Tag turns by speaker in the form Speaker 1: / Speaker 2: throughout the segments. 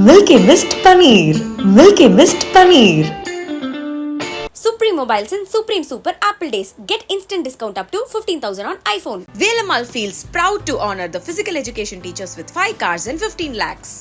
Speaker 1: Milky Mist Paneer. Milky Mist Paneer.
Speaker 2: Supreme Mobiles and Supreme Super Apple Days. Get instant discount up to 15,000 on iPhone.
Speaker 3: Velamal feels proud to honor the physical education teachers with 5 cars and 15 lakhs.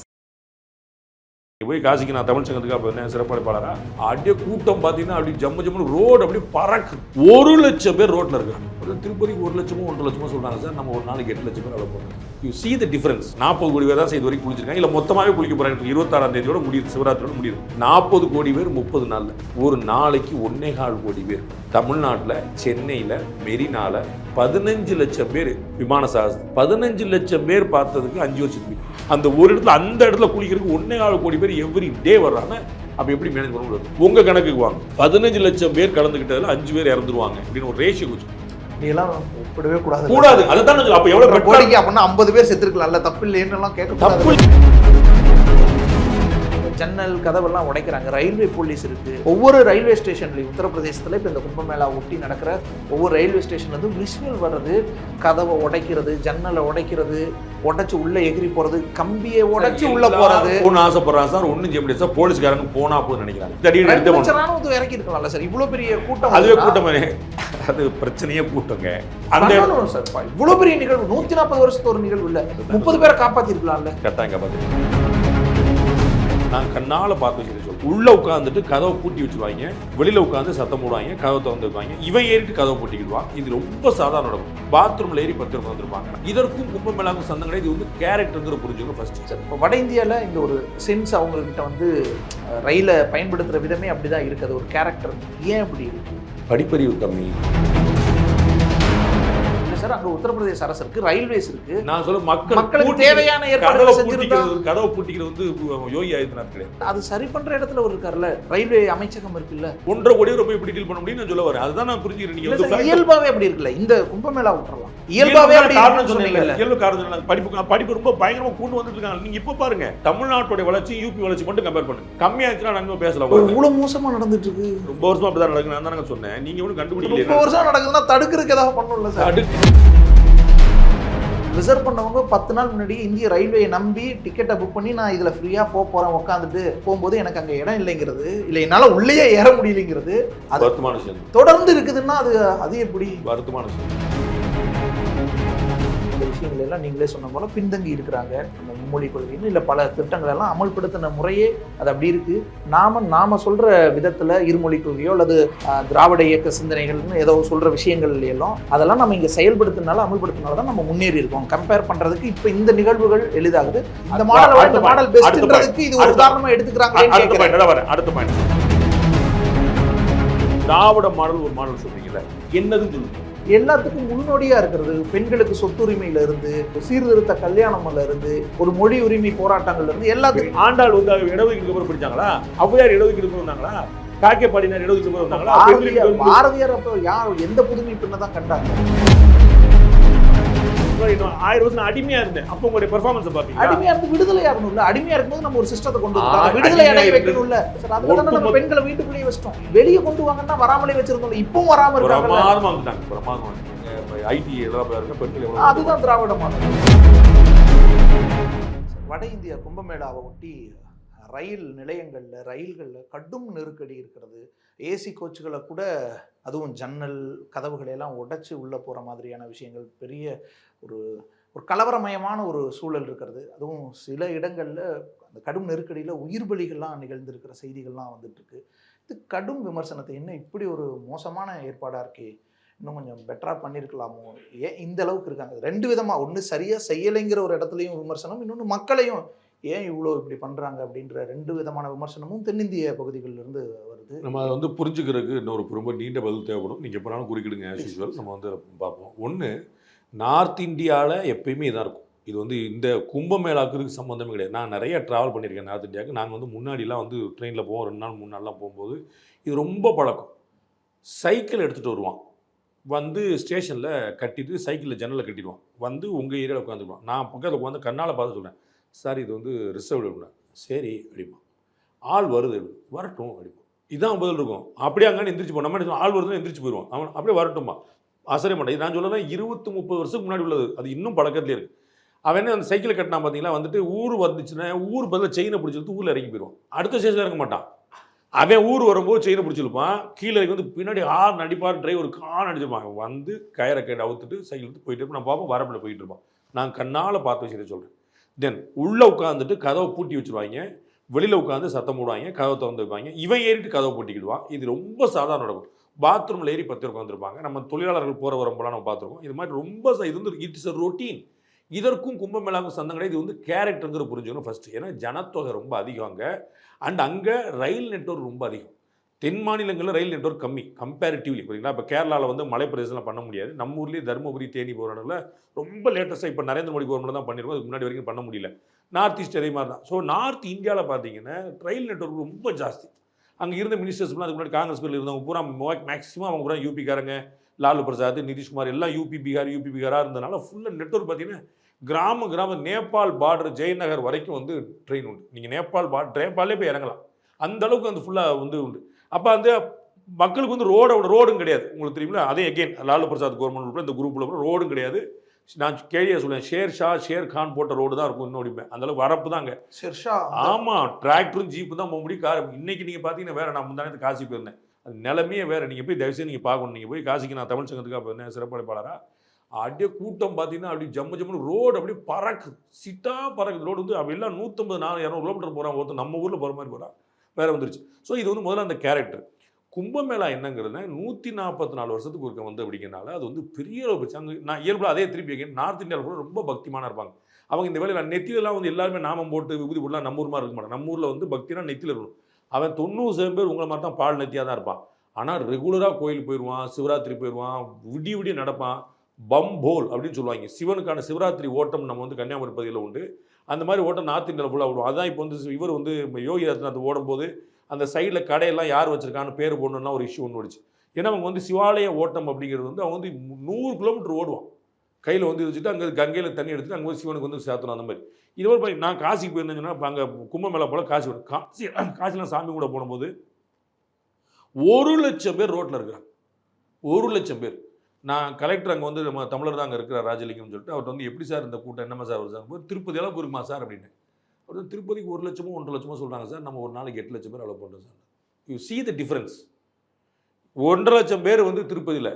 Speaker 4: போய் காசிக்கு நான் தமிழ் சங்கத்துக்கு அப்போ என்ன சிறப்பளிப்பாளரா அப்படியே கூட்டம் பார்த்தீங்கன்னா அப்படி ஜம்மு ரோடு அப்படியே பறக்கு 1,00,000 பேர் ரோட்டில் இருக்காங்க. ஒரு திருப்பதிக்கு 1,00,000 1,50,000 சொல்கிறாங்க சார். நம்ம ஒரு நாளைக்கு 8,00,000 பேர் அவ்வளோ போகிறோம். You see the difference. 40 கோடி பேர் தான் இது வரைக்கும் குளிச்சிருக்காங்க. இல்லை மொத்தமாகவே குளிக்க போகிறாங்க. 26ஆம் தேதியோட முடியுது, சிவராத்திரியோட முடியுது. 40 கோடி பேர் 30 நாளில். ஒரு நாளைக்கு 1.25 கோடி பேர் தமிழ்நாட்டில் சென்னையில் மெரினால 15 லட்சம் பேர் விமான சாகசம். 15 லட்சம் பேர் பார்த்ததுக்கு 5 வருஷத்துக்கு அந்த ஒரு இடத்துல அந்த இடத்துல குளிக்கிறதுக்கு 1.25 கோடி பேர் எவ்ரி டே வர்றாங்க. அப்ப எப்படி மேனேஜ் பண்ண முடியாது? உங்க கணக்குக்கு வாங்க, 15 லட்சம் பேர் கலந்துக்கிட்டதுல 5 பேர் இறந்துருவாங்க அப்படின்னு ஒரு ரேஷியோ வச்சு
Speaker 5: ஒப்பிடவே கூடாது.
Speaker 4: கூடாது. அதுதான் அப்ப எவ்வளவு
Speaker 5: கோடிக்கு அப்படின்னா 50 பேர் செத்துருக்கலாம்ல, தப்பு இல்லைன்னு கேட்க
Speaker 4: தப்பு.
Speaker 5: ஜன்னல் கதவெல்லாம் உடைக்கிறாங்க. ரயில்வே போலீஸ் இருக்கு. ஒவ்வொரு ரயில்வே ஸ்டேஷன்லையும் உத்தரப்பிரதேசத்துல இப்போ இந்த கும்பமேளா ஒட்டி நடக்கிற ஒவ்வொரு ரயில்வே ஸ்டேஷன்ல இருந்து விஷுவல் வர்றது, கதவை உடைக்கிறது, ஜன்னலை உடைக்கிறது, உடைச்சு உள்ள எகிரி போறது, கம்பியை உடைச்சு உள்ள போறது.
Speaker 4: ஆசைப்படுறாங்க சார். ஒன்னும் செய்ய முடியாது சார். போலீஸ்காரங்க போனா போதும் நினைக்கிறாங்க.
Speaker 5: ராணுவத்தை இறக்கி இருக்கலாம்ல சார். இவ்வளவு பெரிய கூட்டம்,
Speaker 4: அதுவே கூட்டம், அது பிரச்சனையே கூட்டங்க. அந்த
Speaker 5: சார் இவ்வளவு பெரிய நிகழ்வு 140 வருஷத்து ஒரு நிகழ்வு இல்ல, 30 பேரை காப்பாத்தி இருக்கலாம்ல.
Speaker 4: கட்டாயம் காப்பாத்தி. நான் கண்ணால பார்த்து சொல்லி உள்ள உட்காந்துட்டு கதவை பூட்டி வச்சுருவாங்க, வெளியில உட்காந்து சத்தம் போடுவாங்க, கதவை திறந்து வைப்பாங்க. இவன் ஏறிட்டு கதவை பூட்டிக்கிடுவான். இது ரொம்ப சாதாரண நடக்கும். பாத்ரூம்ல ஏறி 10 பேர் வந்துருப்பாங்க. இதற்கும் கும்பமேளாவுக்கும் சந்தம் கிடையாது. இது வந்து கேரக்டர்ங்கிற புரிஞ்சுங்க ஃபர்ஸ்ட்.
Speaker 5: சார் இப்போ வட இந்தியாவில் இந்த ஒரு சென்ஸ் அவங்கக்கிட்ட வந்து ரயிலை பயன்படுத்துகிற விதமே அப்படிதான் இருக்குது. ஒரு கேரக்டர். ஏன் அப்படி இருக்கு?
Speaker 4: படிப்பறிவு கம்மி
Speaker 5: சார். அங்க உத்தரப்பிரதேச அரசு இருக்கு, ரயில்வேஸ் இருக்கு.
Speaker 4: நான் சொல்ல
Speaker 5: மக்களுக்கு தேவையான ஏற்பாடுகளை செஞ்சிருக்காங்க.
Speaker 4: கதவை பூட்டிக்கிறது வந்து யோகி ஆதித்யநாத் கிடையாது.
Speaker 5: அது சரி பண்ற இடத்துல ஒரு இருக்கார்ல, ரயில்வே அமைச்சகம் இருக்குல்ல.
Speaker 4: 1.5 கோடி ரூபாய் எப்படி டீல் பண்ண முடியும்னு நான் சொல்ல வரேன். அதுதான் நான் புரிஞ்சுக்கிறேன். நீங்க வந்து
Speaker 5: இயல்பாவே அப்படி இருக்குல்ல, இந்த கும்பமேளா விட்டுறலாம். இயல்பாவே அப்படி
Speaker 4: காரணம் சொன்னீங்கல்ல. இயல்பு காரணம் படிப்பு ரொம்ப பயங்கரமா கூண்டு வந்துட்டு இருக்காங்க. நீங்க இப்ப பாருங்க, தமிழ்நாட்டோட வளர்ச்சி யூபி வளர்ச்சி மட்டும் கம்பேர் பண்ணுங்க. கம்மியா இருந்துச்சுன்னா நம்ம பேசலாம்.
Speaker 5: இவ்வளவு மோசமா நடந்துட்டு இருக்கு.
Speaker 4: ரொம்ப வருஷமா அப்படிதான் நடக்குது. நான் தானங்க சொன்னேன். நீங்க ஒன்றும் கண்டுபிடிக்கல.
Speaker 5: ரொம்ப வருஷம் நடக்குதுன்னா தடுக்கிறதுக்கு ஏதாவது பண்ணணும்ல சார். ரிசர்வ் பண்ணவங்க 10 நாள் முன்னாடி இந்திய ரயில்வே நம்பி டிக்கெட்டை புக் பண்ணி நான் இதில் ஃப்ரீயாக போகிறேன், உட்காந்துட்டு போகும்போது எனக்கு அங்கே இடம் இல்லைங்கிறது, இல்லை என்னால் உள்ளேயே ஏற முடியலைங்கிறது அது
Speaker 4: வருத்தமான விஷயம்.
Speaker 5: தொடர்ந்து இருக்குதுன்னா அது எப்படி
Speaker 4: வருத்தமான விஷயம்.
Speaker 5: இந்த விஷயங்கள் எல்லாம் நீங்களே சொன்ன போல பின்தங்கி இருக்கிறாங்க. நம்ம மும்மொழி கொள்கைன்னு இல்லை பல திட்டங்கள் எல்லாம் அமல்படுத்தின முறையே அது அப்படி இருக்கு. நாம சொல்ற விதத்துல இருமொழி கொள்கையோ அல்லது திராவிட இயக்க சிந்தனைகள்னு ஏதோ சொல்ற விஷயங்கள் எல்லாம் அதெல்லாம் நம்ம இங்க செயல்படுத்தினால அமல்படுத்தினால தான் நம்ம முன்னேறி இருக்கோம். கம்பேர் பண்றதுக்கு இப்ப இந்த நிகழ்வுகள் எளிதாகுது. இந்த மாடல் பெஸ்ட்ன்றதுக்கு இது ஒரு உதாரணமா எடுத்துக்கிறாங்க.
Speaker 4: அடுத்த பாயிண்ட், திராவிட மாடல் ஒரு மாடல் சொல்றீங்கல்ல, என்னதுன்னு சொல்லுங்க.
Speaker 5: எல்லாத்துக்கும் முன்னோடியா இருக்கிறது, பெண்களுக்கு சொத்துரிமையில இருந்து, சீர்திருத்த கல்யாணம்ல இருந்து, ஒரு மொழி உரிமை போராட்டங்கள்ல இருந்து எல்லாத்துக்கும்.
Speaker 4: ஆண்டாள் வந்து இடஒதுக்கீடு அப்புறம் படிச்சாங்களா? ஔவையார் இடஒதுக்கீடு வந்தாங்களா? காக்கேபாடினார் இடஒதுக்கீடு வந்தாங்களா?
Speaker 5: பாரதியார் அப்ப யார் எந்த புதுமை பின்னதான் கண்டாங்க?
Speaker 4: 1000 வருஷம் அடிமையா இருந்தேன். அப்ப உங்களுடைய பெர்ஃபார்மன்ஸ் பாத்தீங்க.
Speaker 5: அடிமையா இருந்து விடுதலை ஆகணும்ல. அடிமையா இருக்கும்போது நம்ம ஒரு சிஸ்டத்தை கொண்டு வரணும். விடுதலை அடைய வைக்கணும்ல. சார் அதுதான் நம்ம பெண்களை வீட்டுக்குள்ளேயே வச்சிட்டோம். வெளியே கொண்டு வாங்கன்னா வராமலே வச்சிருந்தோம். இப்பவும் வராம இருக்காங்க.
Speaker 4: பிரமாதமா வந்துட்டாங்க. பிரமாதமா ஐடி எல்லாம் இருக்க பெண்கள்.
Speaker 5: அதுதான் திராவிட மாடல். வட இந்தியா கும்பமேளாவை ஒட்டி ரயில் நிலையங்கள்ல ரயில்கள்ல கடும் நெருக்கடி இருக்கிறது. ஏசி கோச்சுகளை கூட அதுவும் ஜன்னல் கதவுகளை எல்லாம் உடைச்சு உள்ள போற மாதிரியான விஷயங்கள், பெரிய ஒரு கலவரமயமான ஒரு சூழல் இருக்கிறது. அதுவும் சில இடங்கள்ல அந்த கடும் நெருக்கடியில உயிர் பலிகள்லாம் நிகழ்ந்திருக்கிற செய்திகள்லாம் வந்துட்டு இருக்கு. இது கடும் விமர்சனத்தை, என்ன இப்படி ஒரு மோசமான ஏற்பாடா இருக்கே, இன்னும் கொஞ்சம் பெட்டரா பண்ணியிருக்கலாமோ, ஏன் இந்த அளவுக்கு இருக்காங்க. 2 விதமா, ஒன்று சரியா செய்யலைங்கிற ஒரு இடத்துலையும் விமர்சனம், இன்னொன்று மக்களையும் ஏன் இவ்வளோ இப்படி பண்ணுறாங்க அப்படின்ற 2 விதமான விமர்சனமும் தென்னிந்திய பகுதிகளிலிருந்து வருது.
Speaker 4: நம்ம அதை வந்து புரிஞ்சுக்கிறதுக்கு இன்னொரு ரொம்ப நீண்ட பதில் தேவைப்படும். நீங்கள் எப்போனாலும் குறிக்கிடுங்க. ஆஸ் யூஸ்வல் நம்ம வந்து பார்ப்போம். ஒன்று, நார்த் இந்தியாவில் எப்பயுமே இதாக இருக்கும். இது வந்து இந்த கும்பமேளாவுக்கு சம்மந்தமே கிடையாது. நான் நிறைய ட்ராவல் பண்ணியிருக்கேன் நார்த் இந்தியாவுக்கு. நாங்கள் வந்து முன்னாடிலாம் வந்து ட்ரெயினில் போவோம், 2 நாள் 3 நாள்லாம் போகும்போது இது ரொம்ப பழக்கம். சைக்கிள் எடுத்துகிட்டு வருவான், வந்து ஸ்டேஷனில் கட்டிட்டு சைக்கிளில் ஜன்னலில் கட்டிடுவான், வந்து உங்கள் ஏரியாவில் உட்காந்துருவான். நான் பக்கத்தில் உட்காந்து கண்ணால் பார்த்து சொல்கிறேன், சார் இது வந்து ரிசர்வ்டு அப்படின்னா. சரி அப்படிப்பான். ஆள் வருது வரட்டும் அப்படிப்பான். இதுதான் பதில் இருக்கும். அப்படியே அங்கே எந்திரிச்சு போவோம். நம்ம ஆள் வருதுன்னு எந்திரிச்சு போயிடுவோம். அவன் அப்படியே வரட்டும்மா, ஆச்சரிய மாட்டேன். நான் சொல்லலாம் 20-30 வருஷத்துக்கு முன்னாடி உள்ளது. அது இன்னும் பழக்கத்துலேயே இருக்குது. அவன் என்ன அந்த சைக்கிளை கட்டினா பார்த்தீங்களா, வந்துட்டு ஊர் வந்துச்சுன்னா ஊர் பதில் செயினை பிடிச்சிட்டு ஊரில் இறங்கி போயிடுவான். அடுத்த ஸ்டேஷனில் இறங்க மாட்டான். அவன் ஊர் வரும்போது செயினை பிடிச்சிருப்பான், கீழே இறங்கி வந்து பின்னாடி ஹார்ன் அடிப்பார், டிரைவர் கான் அடிச்சிருப்பான். வந்து கயிறை கேட்டு அவுத்துட்டு சைக்கிள் எடுத்து போயிட்டு இருப்போம். நான் பார்ப்போம், வரப்பில் போயிட்டு இருப்பான். நான் கண்ணால் பார்த்த விஷயத்தை சொல்கிறேன். தென் உள்ளே உட்காந்துட்டு கதவை பூட்டி வச்சுருவாங்க, வெளியில் உட்காந்து சத்தம் போடுவாங்க, கதவை திறந்து வைப்பாங்க. இவன் ஏறிட்டு கதவை பூட்டிக்கிடுவான். இது ரொம்ப சாதாரண நடக்கும். பாத்ரூமில் ஏறி 10 பேர் உட்காந்துருப்பாங்க. நம்ம தொழிலாளர்கள் போகிற வரம்போலாம் நம்ம பார்த்துருக்கோம். இது மாதிரி ரொம்ப இது வந்து இட்ஸ் அ ரொட்டீன். இதற்கும் கும்பமேளாவுக்கும் சந்தம் கிடையாது. இது வந்து கேரக்டருங்கிற புரிஞ்சுக்கணும் ஃபஸ்ட்டு. ஏன்னா ஜனத்தொகை ரொம்ப அதிகம் அங்கே. அண்ட் அங்கே ரயில் நெட்வொர்க் ரொம்ப அதிகம். தென் மாநிலங்களில் ரயில் நெட்வொர்க் கம்மி கம்பேரிட்டிவ்லி. பார்த்தீங்கன்னா இப்போ கேரளாவில் வந்து மலை பிரதேசம்லாம் பண்ண முடியாது. நம்ம ஊர்லேயே தருமபுரி தேனி போகிற இடத்துல ரொம்ப லேட்டஸ்ட்டாக இப்போ நரேந்திர மோடி கவர்மெண்ட் தான் பண்ணியிருக்கோம். அதுக்கு முன்னாடி வரைக்கும் பண்ண முடியல. நார்த் ஈஸ்ட் அதே மாதிரி தான். ஸோ நார்த் இந்தியாவில் பார்த்தீங்கன்னா ரயில் நெட்வொர்க் ரொம்ப ஜாஸ்தி. அங்கே இருந்த மினிஸ்டர்ஸ்லாம் அதுக்கு முன்னாடி காங்கிரஸ் பேரில் இருந்தவங்க பூரா மேக்ஸிமம் அவங்க பூரா யூபிக்காரங்க, லாலு பிரசாத், நிதிஷ்குமார் எல்லாம் யூபி பீகாராக இருந்தனால ஃபுல்லாக நெட்வொர்க் பார்த்தீங்கன்னா கிராமம் நேபாள் பார்டர் ஜெயநகர் வரைக்கும் வந்து ட்ரெயின் உண்டு. நீங்கள் நேபாளே போய் இறங்கலாம். அந்த அளவுக்கு வந்து ஃபுல்லாக வந்து உண்டு. அப்போ அந்த மக்களுக்கு வந்து ரோடும் கிடையாது. உங்களுக்கு தெரியுங்களா? அதே அகெயின் லாலு பிரசாத் கவர்மெண்ட் இந்த குரூப்பில் ரோடும் கிடையாது. நான் கேள்வியாக சொல்லுவேன், ஷேர் கான் போட்ட ரோடு தான் இருக்கும் இன்னொடிப்பேன். அந்த அளவுக்கு வரப்பு தாங்க. ஆமாம், டிராக்டரும் ஜீப்பு தான் போக முடியும். கார் இன்னைக்கு நீங்கள் பார்த்தீங்கன்னா வேறு. நான் முந்தானத்து காசி போயிருந்தேன். அது நிலமையே வேறு. நீங்கள் போய் தயவுசெய்து நீங்கள் பார்க்கணும். நீங்கள் போய் காசிக்கு நான் தமிழ் சங்கத்துக்காக போயிருந்தேன் சிறப்படைப்பாளராக. அப்படியே கூட்டம் பார்த்தீங்கன்னா அப்படி ஜம்மு ரோடு அப்படியே பறக்குது. பறக்குது ரோடு வந்து அப்படி எல்லாம் 150 200 கிலோமீட்டர் போகிறான். ஒருத்தர் நம்ம ஊரில் போகிற மாதிரி போகிறான். வேறு வந்துருச்சு. ஸோ இது வந்து முதல்ல அந்த கேரக்டர். கும்பமேளா என்னங்கிறத 144 வருஷத்துக்கு ஒருக்க வந்து அப்படிங்கிறனால அது வந்து பெரிய அளவு போச்சு. அங்கே நான் இயல்பு அதே திருப்பி நார்த் இந்தியாவில் கூட ரொம்ப பக்திமானாக இருப்பாங்க. அவங்க இந்த வேலையில் நெத்திலெலாம் வந்து எல்லாருமே நாமம் போட்டு விபூதி போடலாம். நம்ம ஊர் மாதிரி இருக்க மாட்டாங்க. நம்ம ஊரில் வந்து பக்தினா நெத்தியில் இருக்கணும். அவன் 90% பேர் உங்களை மாதிரி தான் பால் நெத்தியாக தான் இருப்பான். ஆனால் ரெகுலராக கோயில் போயிடுவான், சிவராத்திரி போயிடுவான், விடிய நடப்பான். பம்போல் அப்படின்னு சொல்லுவாங்க. சிவனுக்கான சிவராத்திரி ஓட்டம் நம்ம வந்து கன்னியாகுமரி பகுதியில் உண்டு. அந்த மாதிரி ஓட்டம் நார்த் இந்தியாவில் ஃபுல்லாக விடுவோம். அதான் இப்போ வந்து இவர் வந்து யோகி ஆதித்யநாத் ஓடும்போது அந்த சைடில் கடையெல்லாம் யார் வச்சிருக்கான்னு பேர் போடணும்னா ஒரு இஷ்யூ ஒன்று வந்துச்சு. ஏன்னா அவங்க வந்து சிவாலய ஓட்டம் அப்படிங்கிறது வந்து அவங்க வந்து 100 கிலோமீட்டர் ஓடுவான். கையில் வந்து வச்சுட்டு அங்கே கங்கையில் தண்ணி எடுத்துட்டு அங்கே வந்து சிவனுக்கு வந்து சேர்த்தணும். அந்த மாதிரி இது ஒரு நான் காசிக்கு போயிருந்தேங்கன்னா இப்போ அங்கே கும்பமேளா போல் காசிலாம் சாமி கூட போகும்போது 1,00,000 பேர் ரோட்டில் இருக்கிறாங்க. 1,00,000 பேர். நான் கலெக்டர் அங்கே வந்து நம்ம தமிழர் தான் அங்கே இருக்கிறார் ராஜலிங்கம்னு சொல்லிட்டு அவர்கிட்ட வந்து எப்படி சார் இந்த கூட்டம் என்னமா சார் வருது சார்? திருப்பதி அளவுக்கு இருக்குமா சார் அப்படின்னு. அவர் திருப்பதிக்கு 1 லட்சமோ 1.5 லட்சமோ சொல்கிறாங்க சார். நம்ம ஒரு நாளைக்கு 8 லட்சம் பேர் அலோவ் பண்ணுறோம் sir. You see the difference. 1.5 லட்சம் பேர் வந்து திருப்பதியில்,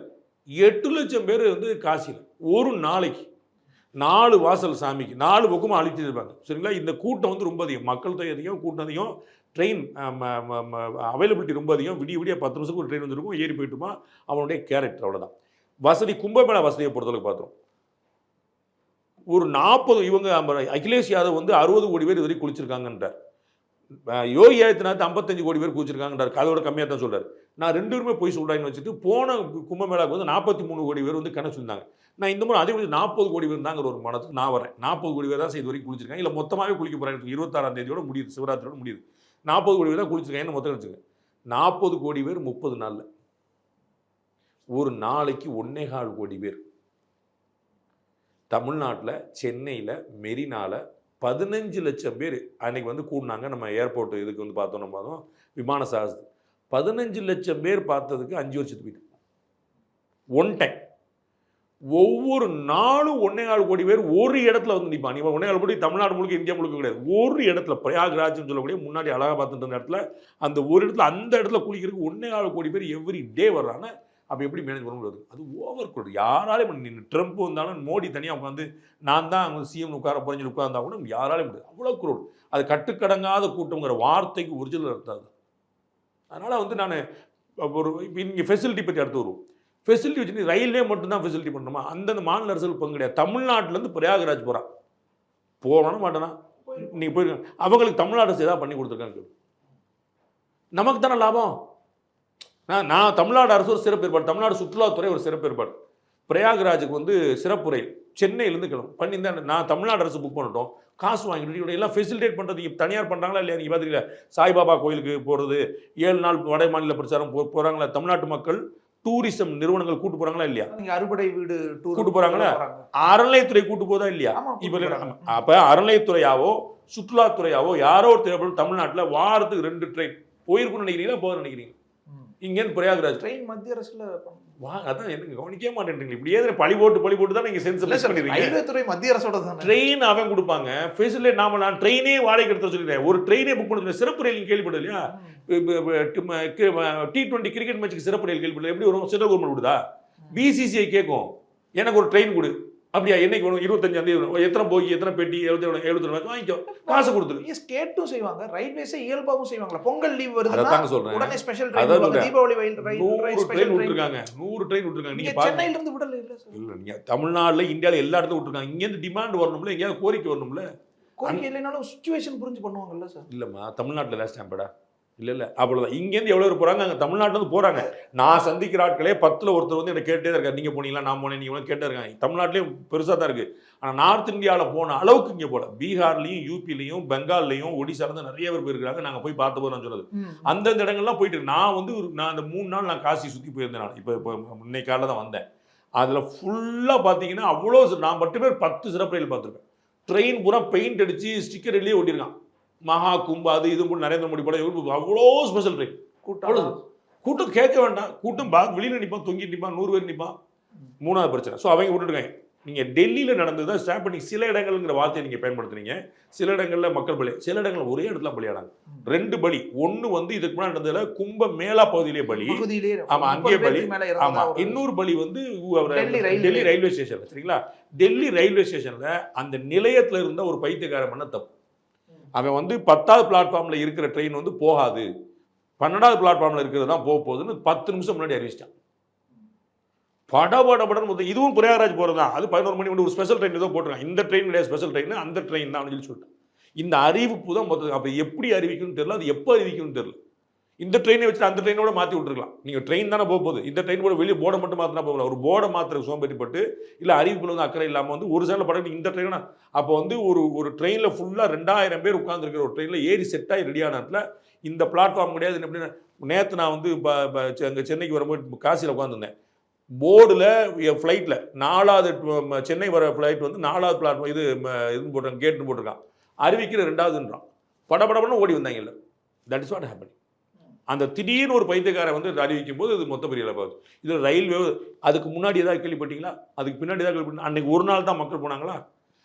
Speaker 4: 8 லட்சம் பேர் வந்து காசியில். ஒரு நாளைக்கு 4 வாசல் சாமிக்கு 4 பக்கமும் அழிச்சிட்டு இருப்பாங்க. சரிங்களா? இந்த கூட்டம் வந்து ரொம்ப அதிகம். மக்கள் தொகை அதிகம், கூட்டம் அதிகம். ட்ரெயின் அவைலபிலிட்டி ரொம்ப அதிகம். விடிய 10 நிமிஷத்துக்கு ஒரு ட்ரெயின் வந்துருக்கும். ஏறி போயிட்டுமா அவனுடைய கேரக்டர் அவ்வளோதான். வசதி கும்பமேளா வசதியை பொறுத்தளவுக்கு பார்த்தோம். ஒரு 40 இவங்க அகிலேஷ் யாதவ் வந்து 60 கோடி பேர் இது வரைக்கும் குளிச்சிருக்காங்கன்றார். யோகி ஆதித்யநாத் 55 கோடி பேர் குளிச்சிருக்காங்கன்றார். அதோட கம்மியாக தான் சொல்கிறார். நான் 2 பேருமே போய் சொல்கிறாங்கன்னு வச்சுட்டு போன கும்பமேளாவுக்கு வந்து 43 கோடி பேர் வந்து கணக்கு சொல்லியிருந்தாங்க. நான் இந்த முறை அதே 40 கோடி பேர் தாங்கிற ஒரு மனத்துக்கு நான் வரேன். 40 கோடி பேர் தான் இது வரைக்கும் குளிச்சிருக்காங்க. இல்லை மொத்தமாகவே குளிக்க போகிறாங்க. 26ஆம் தேதியோட முடியுது, சிவராத்திரியோட முடியுது. 40 கோடி பேர் தான் குளிச்சிருக்காங்கன்னு மொத்தம் வச்சுங்க. 40 கோடி பேர் 30 நாளில். ஒரு நாளைக்கு 1.25 கோடி பேர். தமிழ்நாட்டில் சென்னையில் மெரினாவில் 15 லட்சம் பேர் அன்னைக்கு வந்து கூடினாங்க. நம்ம ஏர்போர்ட் இதுக்கு வந்து பார்த்தோம் விமான சாகசம் 15 லட்சம் பேர் பார்த்ததுக்கு 5 வருஷத்துக்கு போயிட்டு ஒன் டைம். ஒவ்வொரு நாளும் 1.25 கோடி பேர் ஒரு இடத்துல வந்து நிற்பான். நீங்கள் 1.25 கோடி தமிழ்நாடு முழுக்க இந்தியா முழுக்க கிடையாது. ஒரு இடத்துல பிரயாக்ராஜ்னு சொல்லக்கூடிய முன்னாடி அலகாபாத் இடத்துல அந்த ஒரு இடத்துல அந்த இடத்துல குளிக்கிறதுக்கு 1.25 கோடி பேர் எவ்ரி டே வர்றாங்க. அப்போ எப்படி மேனேஜ் பண்ண முடியாது? அது ஓவர் க்ரௌட். யாராலையும் பண்ணி ட்ரம்ப் வந்தாலும் மோடி தனியாக உட்காந்து நான் தான் அவங்க சிஎம் உட்கார புரிஞ்சு உட்கார்ந்தா கூட யாராலையும் முடியாது. அவ்வளோ க்ரௌட். அது கட்டுக்கடங்காத கூட்டங்கிற வார்த்தைக்கு ஒரிஜினல் அர்த்தம் அது. அதனால் வந்து நான் ஒரு இங்கே ஃபெசிலிட்டி பற்றி அடுத்து வருவோம். ஃபெசிலிட்டி வச்சு ரயில்வே மட்டும்தான் ஃபெசிலிட்டி பண்ணணுமா? அந்தந்த மாநில அரசுகள் பங்கு கிடையாது. தமிழ்நாட்டிலேருந்து பிரயாகராஜ் போகிறான். போகணும் மாட்டேனா? நீங்கள் போயிருக்காங்க. அவங்களுக்கு தமிழ்நாடு அரசு ஏதாவது பண்ணி கொடுத்துருக்காங்க. நமக்கு தானே லாபம். நான் தமிழ்நாடு அரசு ஒரு சிறப்பு ஏற்பாடு, தமிழ்நாடு சுற்றுலாத்துறை ஒரு சிறப்பு ஏற்பாடு. பிரயாகராஜுக்கு வந்து சிறப்புரை சென்னையிலேருந்து கிளம்பும் பண்ணியிருந்தேன். நான் தமிழ்நாடு அரசு புக் பண்ணிட்டோம், காசு வாங்கிட்டு எல்லாம் ஃபெசிலிட்டேட் பண்ணுறது தனியார் பண்ணுறாங்களா இல்லையா? நீங்கள் பார்த்தீங்களா சாய்பாபா கோயிலுக்கு போகிறது 7 நாள் வட மாநில பிரச்சாரம் போகிறாங்களா? தமிழ்நாட்டு மக்கள் டூரிசம் நிறுவனங்கள் கூட்டு போகிறாங்களா இல்லையா?
Speaker 5: அறுபடை வீடு
Speaker 4: கூட்டு போகிறாங்களா? அறநிலையத்துறை கூட்டு போதா இல்லையா? இப்போ அப்போ அறநிலையத்துறையாவோ சுற்றுலாத்துறையாவோ யாரோ ஒரு தேவைப்படும் தமிழ்நாட்டில் வாரத்துக்கு 2 ட்ரெயின் போயிருக்குன்னு நினைக்கிறீங்களா? போக நினைக்கிறீங்க? இங்கேருந்து பிரயாகராஜ்
Speaker 5: ட்ரெயின் மத்திய அரசுல
Speaker 4: அதான் எனக்கு கவனிக்கவே மாட்டேன்றீங்க. இப்படியே பழி போட்டு தான் நீங்க சென்ஸ் பண்ணிருக்கீங்க.
Speaker 5: ரயில்வே துறை மத்திய அரசோட தானே.
Speaker 4: ட்ரெயின் அவன் கொடுப்பாங்க, ஃபெசிலிட்டி நான் ட்ரெயினே வாடகை எடுத்து சொல்லிடுறேன். ஒரு ட்ரெயினே புக் பண்ண சிறப்பு ரயில் கேள்விப்பட்டது இல்லையா? T20 கிரிக்கெட் மேட்சுக்கு சிறப்பு ரயில் கேள்விப்பட்டது. எப்படி வரும்? Central government கொடுதா? BCCI கேட்கும் எனக்கு ஒரு ட்ரெயின் கொடு. அப்படியா? என்னைக்கு வரும்? 25 எத்தனை போய் எத்தனை பெட்டி 77 வாங்கிக்கோ, காசு கொடுத்துரு.
Speaker 5: ஸ்டேட்டும் செய்வாங்க, ரயில்வேஸே இயல்பாவும் செய்வாங்க. பொங்கல் லீவ் வருதுன்னா
Speaker 4: அதான் சொல்றேன்,
Speaker 5: உடனே ஸ்பெஷல் ட்ரெயின், தீபாவளி ரயில்
Speaker 4: 100 ட்ரெயின் விட்டுருக்காங்க. 100 ட்ரெயின் விட்டுருக்காங்க. நீங்க
Speaker 5: சென்னையில இருந்து விடல இல்ல சார்?
Speaker 4: இல்ல, நீங்க தமிழ்நாடுல இந்தியால எல்லா இடத்துல விட்டுருக்காங்க. இங்க இருந்து டிமாண்ட் வரணும்ல, எங்கயாவது கோரிக்கை வரணும்ல.
Speaker 5: கோரிக்கை இல்லைனாலும் சிச்சுவேஷன் புரிஞ்சு பண்ணுவாங்கல்ல சார்?
Speaker 4: இல்லம்மா, தமிழ்நாட்டுல லாஸ்ட் டைம்படா இல்ல அவ்வளவுதான். இங்கேருந்து எவ்வளவு பேர் போறாங்க? அங்க தமிழ்நாட்டுல இருந்து போறாங்க. நான் சந்திக்கிற ஆட்களே 10ல் ஒருத்தர் வந்து என்ன கேட்டே தான் இருக்காரு, நீங்க போனீங்களா, நான் போனேன், நீங்க கேட்டே இருக்காங்க. தமிழ்நாட்டிலேயும் பெருசா தான் இருக்கு. ஆனா நார்த் இந்தியாவில் போன அளவுக்கு இங்க போல. பீகார்லயும் யூபிலையும் பெங்கால்லையும் ஒடிசால இருந்து நிறைய பேர் போயிருக்காங்க. நாங்க போய் பார்த்த போது நான் சொன்னது அந்தந்த இடங்கள்லாம் போயிட்டு நான் அந்த 3 நாள் நான் காசி சுத்தி போயிருந்தேன். நான் இப்போ இன்னைக்கு காலைல தான் வந்தேன். அதுல ஃபுல்லா பாத்தீங்கன்னா அவ்வளோ, நான் மட்டுமே 10 சிறப்பு ரயில் பார்த்துருக்கேன். ட்ரெயின் பூரா பெயிண்ட் அடிச்சு ஸ்டிக்கர் எழுதியே ஒட்டிருக்கான். மகா கும்பா அது இது போட்டு நரேந்திர மோடி படம் அவ்வளோ ஸ்பெஷல் ட்ரெயின். கூட்டம் கேட்க வேண்டாம், கூட்டம் வெளியில நிற்பான், தொங்கி நிற்பான், 100 பேர் நிற்பான். 3வது பிரச்சனை. ஸோ அவங்க விட்டுருக்காங்க. நீங்க டெல்லியில நடந்ததுதான் ஸ்டாப் பண்ணி சில இடங்கள்ங்கிற வார்த்தையை நீங்க பயன்படுத்துறீங்க. சில இடங்கள்ல மக்கள் பலி, சில இடங்கள்ல ஒரே இடத்துல பலியானாங்க. 2 பலி. ஒன்னு வந்து இதுக்கு முன்னாடி நடந்ததுல கும்ப மேலா பகுதியிலே பலி, ஆமா அங்கே பலி. ஆமா, இன்னொரு பலி வந்து டெல்லி ரயில்வே ஸ்டேஷன்ல. சரிங்களா? டெல்லி ரயில்வே ஸ்டேஷன்ல அந்த நிலையத்துல இருந்த ஒரு பைத்தியக்காரன் பண்ண தப்பு. அவன் வந்து 10வது பிளாட்ஃபார்ம்ல இருக்கிற ட்ரெயின் வந்து போகாது, 12வது பிளாட்ஃபார்ம்ல இருக்கிறது தான் போக போகுதுன்னு 10 நிமிஷம் முன்னாடி அறிவிச்சிட்டான். படபடன்னு இதுவும் பிரயாகராஜ் போறது தான். அது 11 மணி வந்து ஒரு ஸ்பெஷல் ட்ரெயின் ஏதோ போட்டுருக்காங்க. இந்த ட்ரெயின் கிடையாது ஸ்பெஷல் ட்ரெயின், அந்த ட்ரெயின் தான் அப்படின்னு சொல்லிட்டு இந்த அறிவிப்பு தான் மொத்தம். அப்ப எப்படி அறிவிக்கணும்னு தெரியல, அது எப்போ அறிவிக்கணும்னு தெரியல. இந்த ட்ரெயினை வச்சு அந்த ட்ரெயினோட மாற்றி விட்டுருக்கலாம். நீங்கள் ட்ரெயின் தானே போக போகுது, இந்த ட்ரெயின் கூட வெளியே போர்டை மட்டும் மாற்றினா போகல. ஒரு போர்டை மாத்திர சோம்பேறிப்பட்டு இல்லை அறிவிப்பில் வந்து அக்கறை இல்லாமல் வந்து ஒரு சைடில் படம் இந்த ட்ரெயினா அப்போ வந்து ஒரு ட்ரெயினில் ஃபுல்லாக 2000 பேர் உட்காந்துருக்கிற ஒரு ட்ரெயினில் ஏறி செட்டாகி ரெடியான இடத்துல இந்த பிளாட்ஃபார்ம் கிடையாது. எப்படின்னா நேற்று நான் வந்து அங்கே சென்னைக்கு வரும்போது காசியில் உட்காந்துருந்தேன். போர்டில் ஃப்ளைட்டில் 4வது சென்னை வர ஃப்ளைட் வந்து 4வது பிளாட்ஃபார்ம் இதுன்னு போட்டிருக்காங்க, கேட்டுன்னு போட்டிருக்கான். அறிவிக்கிற 2வதுன்றான். படபடன்னு ஓடி வந்தாங்க. இல்லை, தட் இஸ் வாட் ஹேப்பன். அந்த திடீர்னு ஒரு பைத்தியக்காரை வந்து அறிவிக்கும் போது இது மொத்த பெரிய இழப்பாகுது. இது ரயில்வே. அதுக்கு முன்னாடி ஏதாவது கேள்விப்பட்டீங்களா? அதுக்கு பின்னாடி ஏதாவது கேள்விப்பட்டீங்க? அன்னைக்கு ஒரு நாள் தான் மக்கள் போனாங்களா?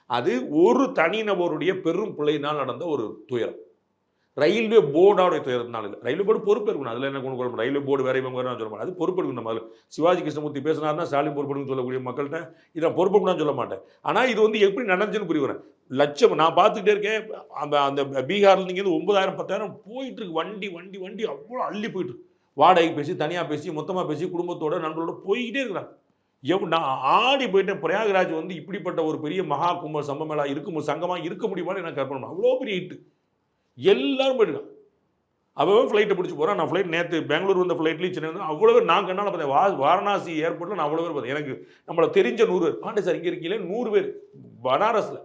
Speaker 4: அது ஒரு தனிநபருடைய பெரும் பிள்ளையினால் நடந்த ஒரு துயரம். ரயில்வே போர்டோட துயரத்தினால இல்லை. ரயில்வே போர்டு பொறுப்பு இருக்கணும். அதில் என்ன கொண்டு ரயில்வே போர்டு வேற இவங்க சொல்ல மாட்டேன். அது பொறுப்பு எடுக்கணும். முதல்ல சிவாஜி கிருஷ்ணமூர்த்தி பேசினார்னா ஸ்டாலின் பொறுப்பு சொல்லக்கூடிய மக்கள்கிட்ட இதை பொறுப்பு நான் சொல்ல மாட்டேன். ஆனால் இது வந்து எப்படி நடந்துச்சுன்னு புரிய வரேன். லட்சம் நான் பார்த்துக்கிட்டே இருக்கேன். அந்த பீகார்ல இருந்து 9000 10,000 போயிட்டு இருக்கு. வண்டி அவ்வளோ அள்ளி போயிட்டு இருக்கு. வாடகை பேசி, தனியாக பேசி, மொத்தமாக பேசி, குடும்பத்தோட நண்பர்களோட போய்கிட்டே இருக்கிறாங்க. நான் ஆடி போயிட்டேன். பிரயாகராஜ் வந்து இப்படிப்பட்ட ஒரு பெரிய மகா கும்ப சம்பமேளா இருக்கும் சங்கமாக இருக்க முடியுமான்னு எனக்கு கற்பனை. அவ்வளோ பெரிய ஹிட்டு. எல்லாரும் போயிட்டுருக்கான். அவன் ஃப்ளைட்டை பிடிச்சி போகிறான். நான் ஃப்ளைட் நேற்று பெங்களூர் வந்த ஃப்ளைட்லேயும் சென்னை வந்து அவ்வளோ பேர் நான் கண்ணால் பார்த்தேன். வாரணாசி ஏர்போர்ட்டில் நான் அவ்வளோ பேர் பார்த்தேன். எனக்கு நம்மளை தெரிஞ்ச 100 பேர். பாண்டே சார் இங்கே இருக்கீங்களே 100 பேர் பனாரஸில்.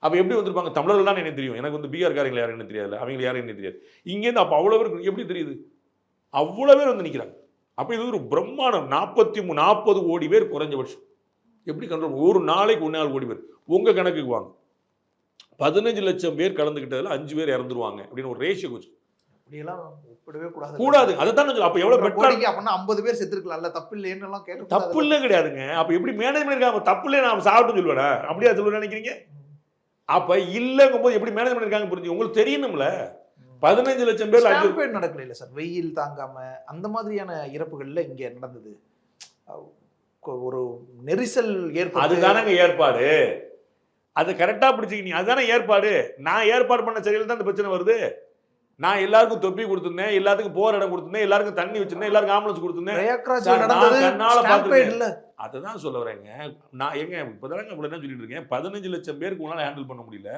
Speaker 4: அப்போ எப்படி வந்திருப்பாங்க? தமிழர்கள் தான் எனக்கு தெரியும். எனக்கு வந்து பீகார்காரங்களை யாரும் என்ன தெரியாது, அவங்களுக்கு யாரும் என்ன தெரியாது. இங்கேருந்து அப்போ அவ்வளோ பேர் எப்படி தெரியுது? அவ்வளோ பேர் வந்து நிற்கிறாங்க. அப்போ இது ஒரு பிரம்மாண்டம். 40 கோடி பேர் குறைஞ்சபட்சம். எப்படி கண்ட்ரோல்? ஒரு நாளைக்கு 1.4 கோடி பேர். உங்கள் கணக்குக்கு வாங்க. 15 லட்சம் பேர் கலந்துக்கிட்டதில் 5 பேர் இறந்துருவாங்க அப்படின்னு ஒரு ரேஷியோ வச்சு. கூடாது. அதைத்தான் அப்ப எவ்வளவு பெட்டர்.
Speaker 5: அப்படின்னா 50 பேர் செத்துருக்கலாம்ல, தப்பு இல்லைன்னு கேட்டு.
Speaker 4: தப்பு இல்லை கிடையாதுங்க. அப்ப எப்படி மேனேஜ்மெண்ட் இருக்காங்க? தப்பு இல்லை நான் சாப்பிட்டு சொல்லுவேடா, அப்படியா சொல்லுவேன் நினைக்கிறீங்க? அப்ப இல்லங்கும் போது எப்படி மேனேஜ்மெண்ட் இருக்காங்க புரிஞ்சு உங்களுக்கு தெரியணும்ல. 15 லட்சம் பேர்
Speaker 5: ஸ்டாம்பேட் நடக்கல இல்ல சார்? வெயில் தாங்காம அந்த மாதிரியான இறப்புகள்ல இங்க நடந்தது. ஒரு நெரிசல் ஏற்படும்.
Speaker 4: அதுதானங்க ஏற்பாடு. அது கரெக்டா பிடிச்சிக்கிட்டீங்க. அதுதானே ஏற்பாடு. நான் ஏற்பாடு பண்ண சரியில்லை தான் இந்த பிரச்சனை வருது. நான் எல்லாருக்கும் தொப்பி கொடுத்திருந்தேன், எல்லாத்துக்கும் போற இடம் கொடுத்திருந்தேன், எல்லாருக்கும் தண்ணி வச்சிருந்தேன், எல்லாருக்கும் ஆம்புலன்ஸ் கொடுத்திருந்தேன். அதுதான் சொல்ல வரேங்க. நான் எங்க இப்பதானங்க என்ன சொல்லிட்டு இருக்கேன். 15 லட்சம் பேருக்கு உங்களால ஹேண்டில் பண்ண முடியல.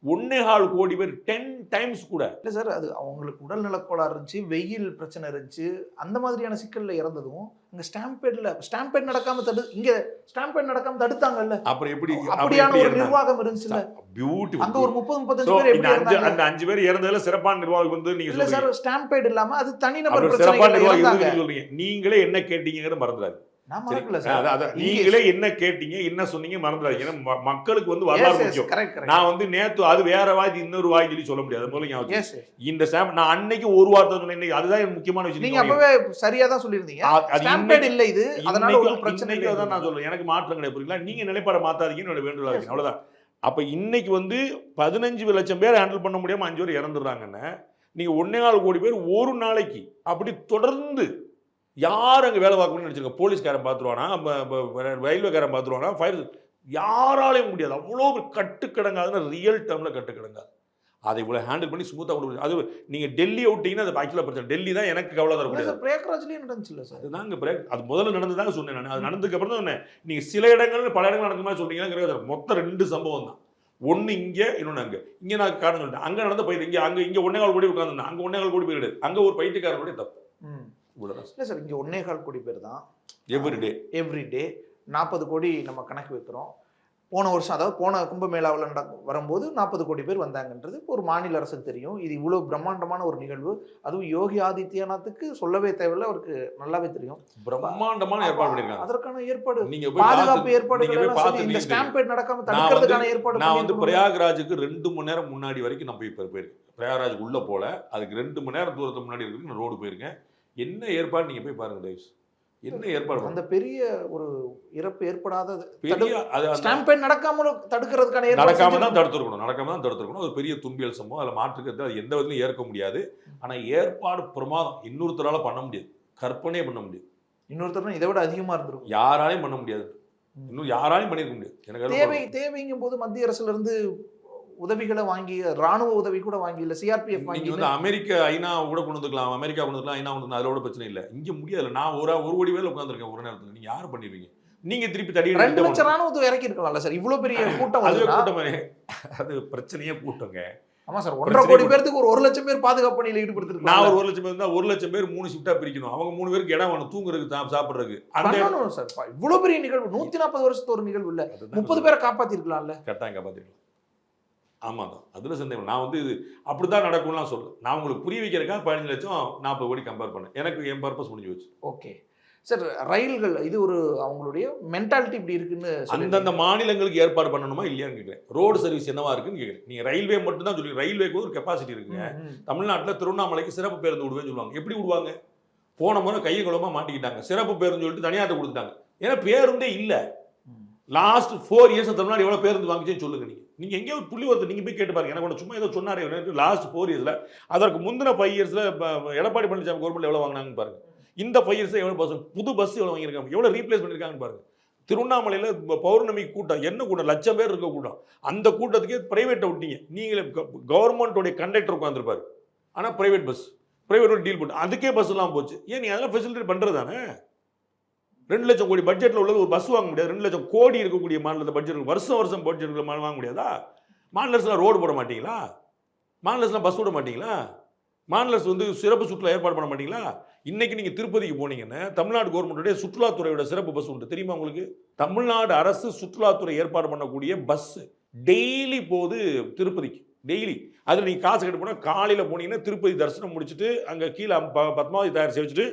Speaker 4: 1.4 கோடி பேர் 10 டைம்ஸ் கூட
Speaker 5: இல்லை சார். அது அவங்களுக்கு உடல்நலக்கோளாறு இருந்துச்சு, வெயில் பிரச்சனை இருந்துச்சு, அந்த மாதிரியான சிக்கல்ல இறந்ததும் இங்க ஸ்டாம்பேட் நடக்காம இங்க ஸ்டாம்பேட் நடக்காம தடுத்தாங்கல்ல.
Speaker 4: அப்புறம் எப்படி
Speaker 5: அப்படியான ஒரு நிர்வாகம் இருந்துச்சுல்ல.
Speaker 4: பியூட்டிஃபுல்.
Speaker 5: அங்க ஒரு 30-35 பேர் எப்படி இருந்தாங்க?
Speaker 4: அந்த 5 பேர் இறந்ததுல சிறப்பான நிர்வாகம் வந்து நீங்க
Speaker 5: சொல்றீங்க. இல்ல சார், ஸ்டாம்பேட் இல்லாம அது தனிநபர் பிரச்சனை.
Speaker 4: சிறப்பான நிர்வாகம் சொல்றீங்க. நீங்களே என்ன கேட்டீங்கங்கற மறந்துடாது.
Speaker 5: நான் மறக்கல சார்.
Speaker 4: அதான் நீங்களே என்ன கேட்டீங்க என்ன சொன்னீங்க மறந்துடாதீங்க. ஏன்னா மக்களுக்கு வந்து வரலாறு முக்கியம். நான் வந்து நேத்து அது வேற வாய் இன்னொரு வாய் சொல்லி சொல்ல முடியாது. முதல்ல இந்த ஸ்டாம்ப் நான் அன்னைக்கு ஒரு வார்த்தை சொன்னேன். அதுதான் எனக்கு முக்கியமான விஷயம்.
Speaker 5: நீங்க அப்பவே சரியா தான் சொல்லிருந்தீங்க. ஸ்டாம்பேட் இல்ல இது, அதனால ஒரு பிரச்சனை இல்ல.
Speaker 4: அதான் நான் சொல்றேன். எனக்கு மாற்றம் கிடையாது. புரியுங்களா? நீங்க நிலைப்பாட மாத்தாதீங்கன்னு என்னோட வேண்டுதலா இருக்கு. அவ்வளவுதான். அப்ப இன்னைக்கு வந்து 15 லட்சம் பேர் ஹேண்டில் பண்ண முடியாம 5 பேர் இறந்துடுறாங்கன்னா நீங்க 1.25 கோடி பேர் ஒரு நாளைக்கு அப்படி தொடர்ந்து யார் அங்கே வேலை பார்க்கணும்னு நினச்சிருக்க? போலீஸ்காரன் பார்த்துருவானா, ரயில்வேக்காரன் பார்த்துருவானா, ஃபயர் யாராலையும் முடியாது. அவ்வளோ கட்டுக்கடங்காதுன்னா ரியல் டேர்மில் கட்டுக்கடங்காது. அதை இவ்வளோ ஹேண்டில் பண்ணி ஸ்மூத்தாக கொண்டு அது நீங்கள் டெல்லி விட்டீங்கன்னா அது ஆக்சுவலாக பிரச்சனை. டெல்லி தான் எனக்கு கவலை தர முடியாது.
Speaker 5: பிரேக்ராஜ்லேயும் நடந்துச்சு சார்.
Speaker 4: அதுதாங்க பிரேக். அது முதல்ல நடந்ததாங்க சொன்னேன் நான். அது நடந்ததுக்கு அப்புறம் தான் சொன்னேன். நீங்கள் சில இடங்கள் பல இடங்கள் நடந்த மாதிரி சொல்றீங்கன்னா மொத்தம் 2 சம்பவம் தான். ஒன்று இங்கே, இன்னொன்று அங்கே. இங்கே நான் காரணம் சொல்லிட்டேன். அங்கே நடந்த பயிர் இங்கே, அங்கே 1.25 கோடி உட்காந்துருந்தேன். அங்கே 1.25 கோடி பேர் அங்கே ஒரு பயிற்சிக்காரனுடைய தப்பு.
Speaker 5: இல்லை சார், இங்கே 1.25 கோடி பேர் தான் எவ்ரிடே 40 கோடி நம்ம கணக்கு வைக்கிறோம். போன வருஷம், அதாவது போன கும்பமேளாவில் வரும்போது 40 கோடி பேர் வந்தாங்கன்றது ஒரு மாநில அரசுக்கு தெரியும். இது இவ்வளோ பிரம்மாண்டமான ஒரு நிகழ்வு. அதுவும் யோகி ஆதித்யநாத்துக்கு சொல்லவே தேவையில்லை, அவருக்கு நல்லாவே தெரியும்.
Speaker 4: பிரம்மாண்டமான ஏற்பாடு பண்ணிருக்காங்க.
Speaker 5: அதற்கான ஏற்பாடு, பாதுகாப்பு ஏற்பாடு, இந்த ஸ்டாம்பேட் நடக்காம தடுக்கிறதுக்கான ஏற்பாடு.
Speaker 4: நான் வந்து பிரயாக்ராஜுக்கு 2 மணி நேரம் முன்னாடி வரைக்கும் நம்ம இப்போ போயிருக்கேன். பிரயாக்ராஜுக்கு உள்ள போல, அதுக்கு 2 மணி நேரம் தூரத்துக்கு முன்னாடி இருக்கு நான் ரோடு போயிருக்கேன். என்ன ஏற்பாடு நீங்க போய் பாருங்க டைவ்ஸ். என்ன ஏற்பாடு? அந்த
Speaker 5: பெரிய ஒரு இறப்பு ஏற்படாத ஸ்டாம்பேட் நடக்காம தடுக்கிறதுக்கான
Speaker 4: நடக்காம தான் தடுத்துருக்கணும். ஒரு பெரிய துன்பியல் சம்பவம். அதில் மாற்றுக்கிறது அது எந்த விதத்திலும் ஏற்க முடியாது. ஆனா ஏற்பாடு பிரமாதம். இன்னொருத்தரால பண்ண முடியாது, கற்பனையே பண்ண முடியாது.
Speaker 5: இன்னொருத்தர் இதை விட அதிகமா இருந்திருக்கும்.
Speaker 4: யாராலையும் பண்ண முடியாது. இன்னும் யாராலையும் பண்ணிருக்க முடியாது.
Speaker 5: எனக்கு தேவைங்கும் போது மத்திய அரசுல இருந்து உதவிகளை வாங்கி, ராணுவ உதவி கூட வாங்கி, இல்ல சிஆர்பிஎஃப் வாங்கி,
Speaker 4: வந்து அமெரிக்க ஐநா கூட கொண்டு வந்துக்கலாம், அமெரிக்கா கொண்டு வந்துக்கலாம், ஐநா கொண்டு அதோட பிரச்சனை இல்லை. இங்க முடியாது. நான் ஒரு கோடி பேர் உட்காந்துருக்கேன் ஒரு நேரத்தில். நீங்க யாரு பண்ணிருவீங்க? நீங்க திருப்பி தடி
Speaker 5: 2 லட்சம் ராணுவத்தை இறக்கி இருக்கலாம்ல சார். இவ்வளவு பெரிய கூட்டம்,
Speaker 4: அது பிரச்சனையே கூட்டங்க.
Speaker 5: ஆமா சார், 1.5 கோடி பேருக்கு ஒரு 1 லட்சம் பேர் பாதுகாப்பு பணியில ஈடுபடுத்திருக்காங்க.
Speaker 4: நான் ஒரு 1 லட்சம் பேர் இருந்தா 1 லட்சம் பேர் 3 ஷிஃப்டா பிரிக்கணும். அவங்க 3 பேருக்கு இடம் வேணும், தூங்குறதுக்கு, சாப்பிடுறதுக்கு.
Speaker 5: சார் இவ்வளவு பெரிய நிகழ்வு, 140 வருஷத்து ஒரு நிகழ்வு இல்ல, 30 பேரை காப்பாத்திருக்கலாம்ல.
Speaker 4: கட்டாயம் காப்பாத்திருக்கலாம். ஆமாம் தான், அதில் சந்தேகம். நான் வந்து இது அப்படி தான் நடக்கும்லாம் சொல்லுவேன். நான் உங்களுக்கு புரிய வைக்கிறதுக்காக 15 லட்சம் 40 கோடி கம்பேர் பண்ணேன். எனக்கு என் பர்பஸ் முடிஞ்சு வச்சு.
Speaker 5: ஓகே சார், ரயில்கள் இது ஒரு அவங்களுடைய மென்டாலிட்டி இப்படி இருக்குன்னு
Speaker 4: அந்தந்த மாநிலங்களுக்கு ஏற்பாடு பண்ணணுமா இல்லையான்னு கேட்குறேன். ரோடு சர்வீஸ் என்னவா இருக்குன்னு கேட்குறேன். நீங்கள் ரயில்வே மட்டும் தான் சொல்லி, ரயில்வேக்கு ஒரு கெப்பாசிட்டி இருக்குங்க. தமிழ்நாட்டில் திருவண்ணாமலைக்கு சிறப்பு பேருந்து விடுவேன்னு சொல்லுவாங்க. எப்படி விடுவாங்க? போன முறை கையை குளமாக மாட்டிக்கிட்டாங்க. சிறப்பு பேருந்து சொல்லிட்டு தனியார்ட்ட கொடுத்துட்டாங்க. ஏன்னா பேருந்தே இல்லை. லாஸ்ட் 4 இயர்ஸ் தமிழ்நாடு எவ்வளோ பேருந்து வாங்கிச்சேன்னு சொல்லுங்க. நீங்கள் எங்கேயோ ஒரு புள்ளி ஒருத்தர் நீங்கள் போய் கேட்டு பாருங்க. எனக்கு ஒன்று சும்மா ஏதோ சொன்னாரே லாஸ்ட் 4 இயர்ஸில், அதற்கு முந்தின 5 இயர்ஸில் எடப்பாடி பழனிசாமி கவர்மெண்ட் எவ்வளோ வாங்கினாங்கன்னு பாருங்க. இந்த 5 இயர்ஸில் எவ்வளோ பஸ், புது பஸ் எவ்வளோ வாங்கியிருக்காங்க, எவ்வளோ ரீப்ளேஸ் பண்ணியிருக்காங்கன்னு பாருங்க. திருவண்ணாமலையில் பௌர்ணமி கூட்டம், என்ன கூட்டம், 1 லட்சம் பேர் இருக்க கூட்டம். அந்த கூட்டத்துக்கே பிரைவேட்டை விட்டீங்க. நீங்களே கவர்மெண்ட்டோடைய கண்டக்டர் உட்காந்துருப்பாரு, ஆனால் பிரைவேட் பஸ், பிரைவேட்டோட டீல் பண்ணு, அதுக்கே பஸ் எல்லாம் போச்சு. ஏன் நீ அதெல்லாம் ஃபெசிலிட்டி பண்ணுறது தானே? 2 லட்சம் கோடி பட்ஜெட்டில் உள்ளது ஒரு பஸ் வாங்க முடியாது. 2 லட்சம் கோடி இருக்கக்கூடிய மாநிலத்தை பட்ஜெட் வருஷம் பட்ஜெட் இருக்கிற வாங்க முடியாதா? மாநில அரசுலாம் ரோடு போட மாட்டீங்களா? மாநில அரசுலாம் பஸ் விட மாட்டீங்களா? மாநில அரசு வந்து சிறப்பு சுற்றுலா ஏற்பாடு பண்ண மாட்டீங்களா? இன்னைக்கு நீங்கள் திருப்பதிக்கு போனீங்கன்னா தமிழ்நாடு கவர்மெண்ட்டுடைய சுற்றுலாத்துறையோட சிறப்பு பஸ் உண்டு, தெரியுமா உங்களுக்கு? தமிழ்நாடு அரசு சுற்றுலாத்துறை ஏற்பாடு பண்ணக்கூடிய பஸ் டெய்லி போகுது திருப்பதிக்கு, டெய்லி. அதில் நீங்கள் காசு கட்டு போனால் காலையில் போனீங்கன்னா திருப்பதி தரிசனம் முடிச்சுட்டு அங்கே கீழே பத்மாவதி தயார் வச்சுட்டு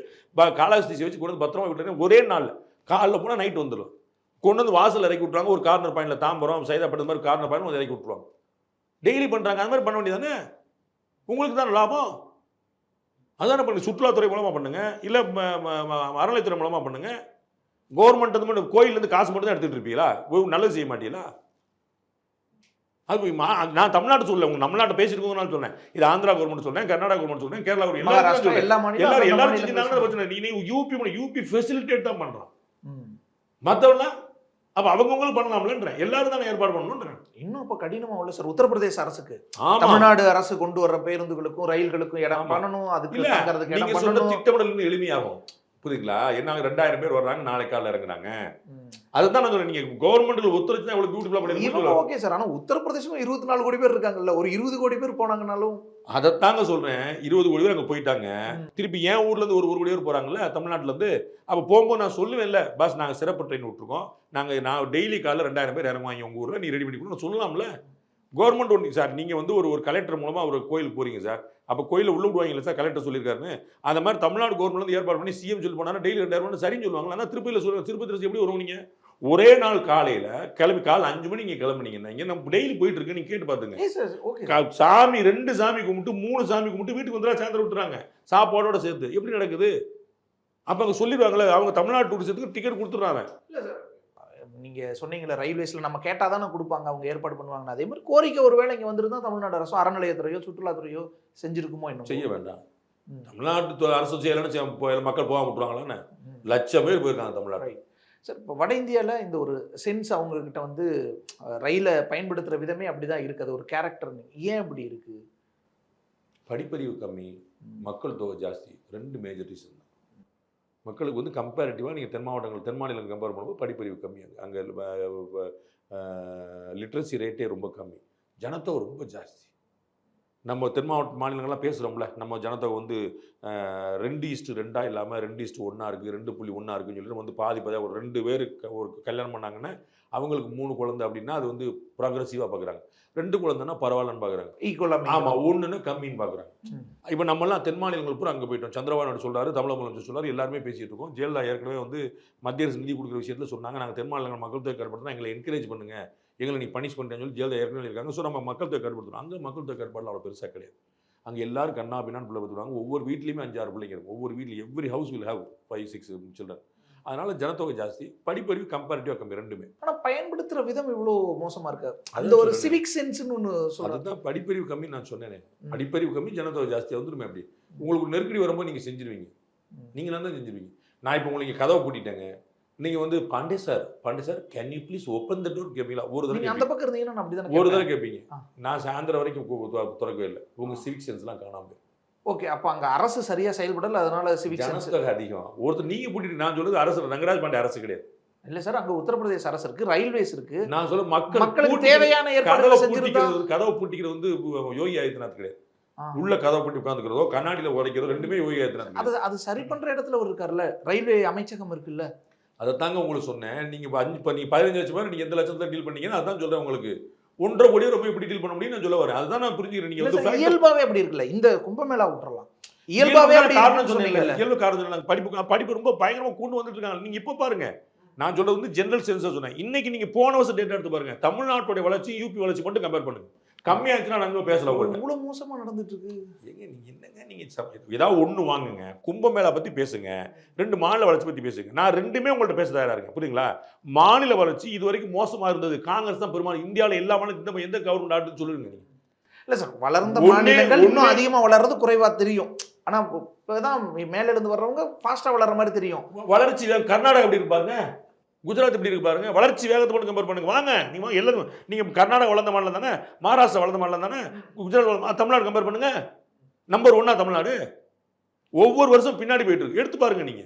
Speaker 4: காலாஸ்தி வச்சு கொண்டு வந்து பத்திரமா விட்டுருங்க. ஒரே நாளில் காலையில் போனால் நைட்டு வந்துடும். கொண்டு வந்து வாசல் இறக்கி விட்ருவாங்க. ஒரு கார்னர் பாயிண்டில் தாம்பரம் சைதாப்பட்டு மாதிரி கார்னர் பாயிண்ட் வந்து இறக்கி விட்ருவாங்க. டெய்லி பண்ணுறாங்க. அது மாதிரி பண்ண வேண்டியதானே? உங்களுக்கு தான் லாபம். அதான பண்ணுங்க. சுற்றுலாத்துறை மூலமாக பண்ணுங்க, இல்லை அறநிலைத்துறை மூலமாக பண்ணுங்க. கவர்மெண்ட் வந்து கோயிலேருந்து காசு மட்டும் தான் எடுத்துகிட்டு இருப்பீங்களா? நல்லது செய்ய மாட்டீங்களா? அது நான் தமிழ்நாடு சொல்லல, உங்க தமிழ்நாட்டை பேசிட்டு சொன்னேன். இது ஆந்திரா கவர்மெண்ட் சொன்னேன், கர்நாடகா கவர்மெண்ட் சொன்னேன், கேரளா கவர்மெண்ட், எல்லாரும் செஞ்சாங்க. யூபி ஃபெசிலிட்டேட் தான் பண்றான். மற்றவெல்லாம் அப்ப அவங்களும் பண்ணலாம்லன்ற, எல்லாரும் தானே ஏற்பாடு பண்ணணும்ன்ற.
Speaker 5: இன்னும் இப்ப கடினமா உள்ள சார் உத்தரப்பிரதேச அரசுக்கு தமிழ்நாடு அரசு கொண்டு வர்ற பேருந்துகளுக்கும் ரயில்களுக்கும் இடம் பண்ணணும். அதுக்கு
Speaker 4: நீங்க சொன்ன திட்டமிடல் எளிமையாகும். புரியுதுங்களா? என்ன 2000 பேர் வர்றாங்க, நாளைக்கு காலையில் இறங்குறாங்க. அதுதான் நான் சொல்றேன். நீங்க கவர்மெண்ட்ல ஒத்துழைச்சு எவ்வளவு பியூட்டிஃபுல்லா பண்ணிருக்கீங்க.
Speaker 5: ஓகே சார், ஆனா உத்தரப்பிரதேசம் 24 கோடி பேர் இருக்காங்கல்ல, ஒரு 20 கோடி பேர் போனாங்கனாலும்
Speaker 4: அதைத்தாங்க சொல்றேன். 20 கோடி பேர் அங்க போயிட்டாங்க. திருப்பி என் ஊர்ல இருந்து ஒரு கோடி பேர் போறாங்கல்ல தமிழ்நாட்டுல இருந்து. அப்ப போகும்போது நான் சொல்லுவேன்ல, பாஸ் நாங்க சிறப்பு ட்ரெயின் விட்டுருக்கோம், நான் டெய்லி காலைல 2000 பேர் இறங்குவாங்க உங்க ஊர்ல, நீ ரெடி பண்ணி கொடுங்க சொல்லலாம்ல. கவர்மெண்ட் ஒன்று சார், நீங்கள் வந்து ஒரு கலெக்டர் மூலமாக ஒரு கோயிலுக்கு போகிறீங்க சார், அப்போ கோயிலில் உள்ள விடுவாங்களே சார், கலெக்டர் சொல்லியிருக்காருன்னு. அந்த மாதிரி தமிழ்நாடு கவர்மெண்ட் வந்து ஏற்பாடு பண்ணி சிஎம் சொல்லி போனாலும் டெய்லி 2000 சரின்னு சொல்லுவாங்க. ஆனால் திருப்பதியில் சொல்லுவாங்க, திருப்பதி எப்படி வருவோம் நீங்கள்? ஒரே நாள் காலையில் கிளம்பி காலை 5 மணி நீங்கள் கிளம்புனீங்கன்னா இங்கே நம்ம டெய்லி போயிட்டு இருக்கு, நீங்கள் கேட்டு பார்த்துங்க. சாமி 2 சாமி கும்பிட்டு 3 சாமி கும்பிட்டு வீட்டுக்கு வந்துடா சாயந்தரம் விட்டுறாங்க சாப்பாடோட சேர்த்து. எப்படி நடக்குது? அப்போ அங்கே சொல்லிடுவாங்களே, அவங்க தமிழ்நாடு டூரிசத்துக்கு டிக்கெட் கொடுத்துட்றாங்க.
Speaker 5: நீங்கள் சொன்னீங்களே ரயில்வேஸில் நம்ம கேட்டால் தானே கொடுப்பாங்க, அவங்க ஏற்பாடு பண்ணுவாங்க. அதே மாதிரி கோரிக்கை ஒரு வேளை இங்கே வந்துருந்தா தமிழ்நாடு அரசோ அறநிலையத்துறையோ சுற்றுலாத்துறையோ செஞ்சிருக்குமோ இன்னும்
Speaker 4: செய்ய வேண்டாம். தமிழ்நாட்டு அரசு செய்யலன்னு மக்கள் போக விட்டுருவாங்களான்னு லட்சம் பேர் போயிருக்காங்க தமிழ்நாடு.
Speaker 5: சார், இப்போ வட இந்தியாவில் இந்த ஒரு சென்ஸ் அவங்கக்கிட்ட வந்து ரயிலை பயன்படுத்துகிற விதமே அப்படி தான் இருக்குது. அது ஒரு கேரக்டர். ஏன் அப்படி இருக்குது?
Speaker 4: படிப்பறிவு கம்மி, மக்கள் தொகை ஜாஸ்தி. 2 மேஜர் ரீசன் தான். மக்களுக்கு வந்து கம்பேரிட்டிவாக நீங்கள் தென் மாநிலங்கள் கம்பேர் பண்ணும்போது படிப்பறிவு கம்மி. அங்கே லிட்ரஸி ரேட்டே ரொம்ப கம்மி, ஜனத்தொகை ரொம்ப ஜாஸ்தி. நம்ம தென் மாநிலங்கள்லாம் பேசுகிறோம்ல, நம்ம ஜனத்தொகை வந்து 2:2 இல்லாமல் 2:1 இருக்குது, 2.1 இருக்குன்னு சொல்லிட்டு வந்து பாதி ஒரு 2 பேர் ஒரு கல்யாணம் பண்ணாங்கன்னா அவங்களுக்கு 3 குழந்தை அப்படின்னா அது வந்து ப்ராக்ரெசிவாக பார்க்குறாங்க. 2 குழந்தைன்னா பரவாயில்லன்னு பார்க்குறாங்க, ஈக்குவலாக. ஆமாம், 1ன்னு கம்மின்னு பார்க்குறாங்க. இப்போ நம்மலாம் தென் மாநிலங்கள் பூரா அங்கே போயிட்டோம். சந்திரபாபு சொல்கிறாரு, தமிழக சொல்கிறார், எல்லாருமே பேசிகிட்டு இருக்கோம். ஜெயலலிதா ஏற்கனவே வந்து மத்திய அரசு நிதி கொடுக்குற விஷயத்தில் சொன்னாங்க, நாங்கள் தென் மாநிலங்கள் மக்கள் தொகை கட்டுப்படுத்தினா எங்களை என்கரேஜ் பண்ணுங்கள், எங்களை நீ பனிஷ் பண்ணுறேன்னு சொல்லி ஜெயலலிதா ஏற்கனவே இருக்காங்க. ஸோ நம்ம மக்கள் தொகை கட்டுப்படுத்தணும். அங்கே மக்கள் தொகை கட்டுப்பாடு அவ்வளோ பெருசாக கிடையாது. அங்கே எல்லாரும் கண்ணா பின்னான்னு பிள்ளை பார்த்துருவாங்க. ஒவ்வொரு வீட்லேயுமே 5-6 பிள்ளைங்க இருக்கும். ஒவ்வொரு வீட்டில் every house will have 5-6 children. அதனால ஜனத்தொகை ஜாஸ்தி, படிப்பறிவு கம்பேரிட்டிவாக கம்மி, 2மே.
Speaker 5: ஆனால் பயன்படுத்துகிற விதம் இவ்வளோ மோசமாக இருக்கு. அந்த ஒரு சிவிக் சென்ஸ்னு ஒன்று சொல்கிறது
Speaker 4: அதுதான் படிப்பறிவு கம்மி. நான் சொன்னேனே, படிப்பறிவு கம்மி, ஜனத்தொகை ஜாஸ்தியாக வந்துருமே. அப்படி உங்களுக்கு நெருக்கடி வரும்போது நீங்கள் செஞ்சிருவீங்க, நீங்களாம் தான் செஞ்சிருவீங்க. நான் இப்போ உங்களுக்கு கதவை பூட்டிட்டேங்க, நீங்கள் வந்து Pandey sir can you please open the door கேட்பீங்களா? ஒரு தடவை
Speaker 5: அந்த பக்கம் இருந்தீங்கன்னா அப்படி தான்
Speaker 4: ஒரு தடவை கேட்பீங்க. நான் சாயந்தரம் வரைக்கும் திறக்கவே இல்லை. உங்கள் சிவிக் சென்ஸ்லாம் காணாமல்.
Speaker 5: ஓகே, அப்போ அங்கே அரசு சரியாக செயல்படல, அதனால சிவிக் சென்ஸ்
Speaker 4: அதிகம். ஒருத்தர் நீங்கள் பூட்டிட்டு நான் சொல்லுது அரசு ரங்கராஜ் பாண்டே அரசு கிடையாது.
Speaker 5: இல்லை சார், அங்கே உத்தரப்பிரதேச அரசு இருக்கு, ரயில்வேஸ் இருக்கு.
Speaker 4: நான் சொல்ல
Speaker 5: மக்களுக்கு தேவையான ஏற்பாடுகளை செஞ்சிருக்காங்க.
Speaker 4: கதவை பூட்டிக்கிறது வந்து யோகி ஆதித்யநாத் கிடையாது. உள்ள கதவை பூட்டி உட்காந்துக்கிறதோ கண்ணாடியில் உடைக்கிறதோ 2மே யோகி ஆதித்யநாத்.
Speaker 5: அது சரி பண்ற இடத்துல ஒரு இருக்காருல்ல, ரயில்வே அமைச்சகம் இருக்குல்ல.
Speaker 4: அதைத்தாங்க உங்களுக்கு சொன்னேன். நீங்கள் 15 லட்சம் ரூபாய் நீங்கள் எந்த லட்சத்தை டீல் பண்ணீங்கன்னு அதான் சொல்கிறேன். உங்களுக்கு 1.5 கோடி ரூபாய் எப்படி டீல் பண்ண முடியும் நான் சொல்ல வரேன். அதுதான் நான் புரிஞ்சுக்கிறேன். நீங்கள் வந்து
Speaker 5: இயல்பாவே அப்படி இருக்குல்ல, இந்த கும்பமேளா விட்டுறலாம். இயல்பாவே
Speaker 4: காரணம் சொன்னீங்க. இயல்பு காரணம் சொன்னாங்க. படிப்பு ரொம்ப பயங்கரமாக கொண்டு வந்துட்டு இருக்காங்க. நீங்கள் இப்போ பாருங்க, நான் சொல்றது வந்து ஜெனரல் சென்ஸாக சொன்னேன். இன்னைக்கு நீங்கள் போன வருஷம் டேட்டா எடுத்து பாருங்க, தமிழ்நாட்டுடைய வளர்ச்சி யூபி வளர்ச்சி மட்டும் கம்பேர் பண்ணுங்க. கம்மியாச்சுன்னா நாங்கள் பேசல.
Speaker 5: இவ்வளோ மோசமாக நடந்துட்டு இருக்கு.
Speaker 4: என்னங்க நீங்கள் ஏதாவது ஒன்று வாங்குங்க, கும்பமேளா பற்றி பேசுங்க, 2 மாநில வளர்ச்சி பற்றி பேசுங்க. நான் 2மே உங்கள்கிட்ட பேச தயாராக இருக்கேன், புரியுங்களா? மாநில வளர்ச்சி இது வரைக்கும் மோசமாக இருந்தது, காங்கிரஸ் தான் பெரும்பாலும் இந்தியாவில் எல்லா மாநிலம் எந்த கவர்மெண்ட் ஆட்டுன்னு சொல்லுங்க நீங்கள்.
Speaker 5: இல்லை சார், வளர்ந்த மாநிலங்கள் இன்னும் அதிகமாக வளர்றது குறைவாக தெரியும். ஆனால் இப்போதான் மேலிருந்து வர்றவங்க ஃபாஸ்ட்டாக வளர்ற மாதிரி தெரியும்.
Speaker 4: வளர்ச்சி கர்நாடகா எப்படி இருப்பாருங்க, குஜராத் எப்படி இருக்கு பாருங்க. வளர்ச்சி வேகத்தை மட்டும் கம்பேர் பண்ணுங்க. வாங்க நீங்க எல்லாரும், நீங்க கர்நாடகா வளர்ந்த மாநிலம் தானே, மகாராஷ்டிரா வளர்ந்த மாநிலம் தானே, குஜராத் தமிழ்நாடு கம்பேர் பண்ணுங்க. நம்பர் 1 தமிழ்நாடு. ஒவ்வொரு வருஷம் பின்னாடி போயிட்டு இருக்கு, எடுத்து பாருங்க. நீங்க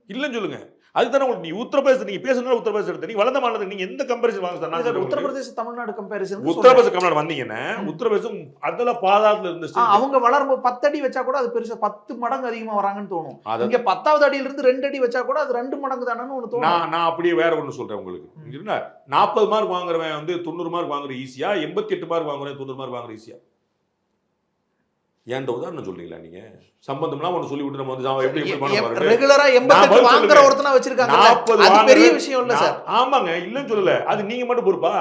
Speaker 4: இல்லைன்னு சொல்லுங்க. அதுதானே உங்களுக்கு. நீ உத்தரப்பிரதேச நீங்க பேசுனா உத்தரப்பிரதேச எடுத்து நீ வளர்ந்த மாநிலத்துக்கு நீங்க எந்த கம்பேரிசன் வாங்க சார்?
Speaker 5: உத்தரப்பிரதேச தமிழ்நாடு கம்பேரிசன்.
Speaker 4: உத்தரப்பிரதேச தமிழ்நாடு வந்தீங்கன்னா உத்தரப்பிரதேசம் அதெல்லாம் பாதாளத்துல இருந்துச்சு.
Speaker 5: அவங்க வளரும்போது 10 அடி வச்சா கூட அது பெருசா 10 மடங்கு அதிகமா வராங்கன்னு தோணும். இங்க 10வது அடியில இருந்து 2 அடி வச்சா கூட அது 2 மடங்கு தானேன்னு ஒன்று தோணும். நான்
Speaker 4: அப்படியே வேற ஒன்று சொல்றேன் உங்களுக்கு. 40 மார்க் வாங்குறவன் வந்து 90 மார்க் வாங்குற ஈஸியா, 88 மார்க் வாங்குறவன் 90 மார்க் வாங்குற ஈஸியா? ஏன்ட உதாரணம் சொல்றீங்களா நீங்க? சம்பந்தம்லாம் ஒன்னு சொல்லி விட்டு நம்ம வந்து எப்படி எப்படி பண்ண பாருங்க.
Speaker 5: ரெகுலரா 88 வாங்குற ஒருத்தனா வச்சிருக்காங்க. அது பெரிய விஷயம் இல்ல சார்.
Speaker 4: ஆமாங்க, இல்லன்னு சொல்லல. அது நீங்க மட்டும் பொறுப்பா?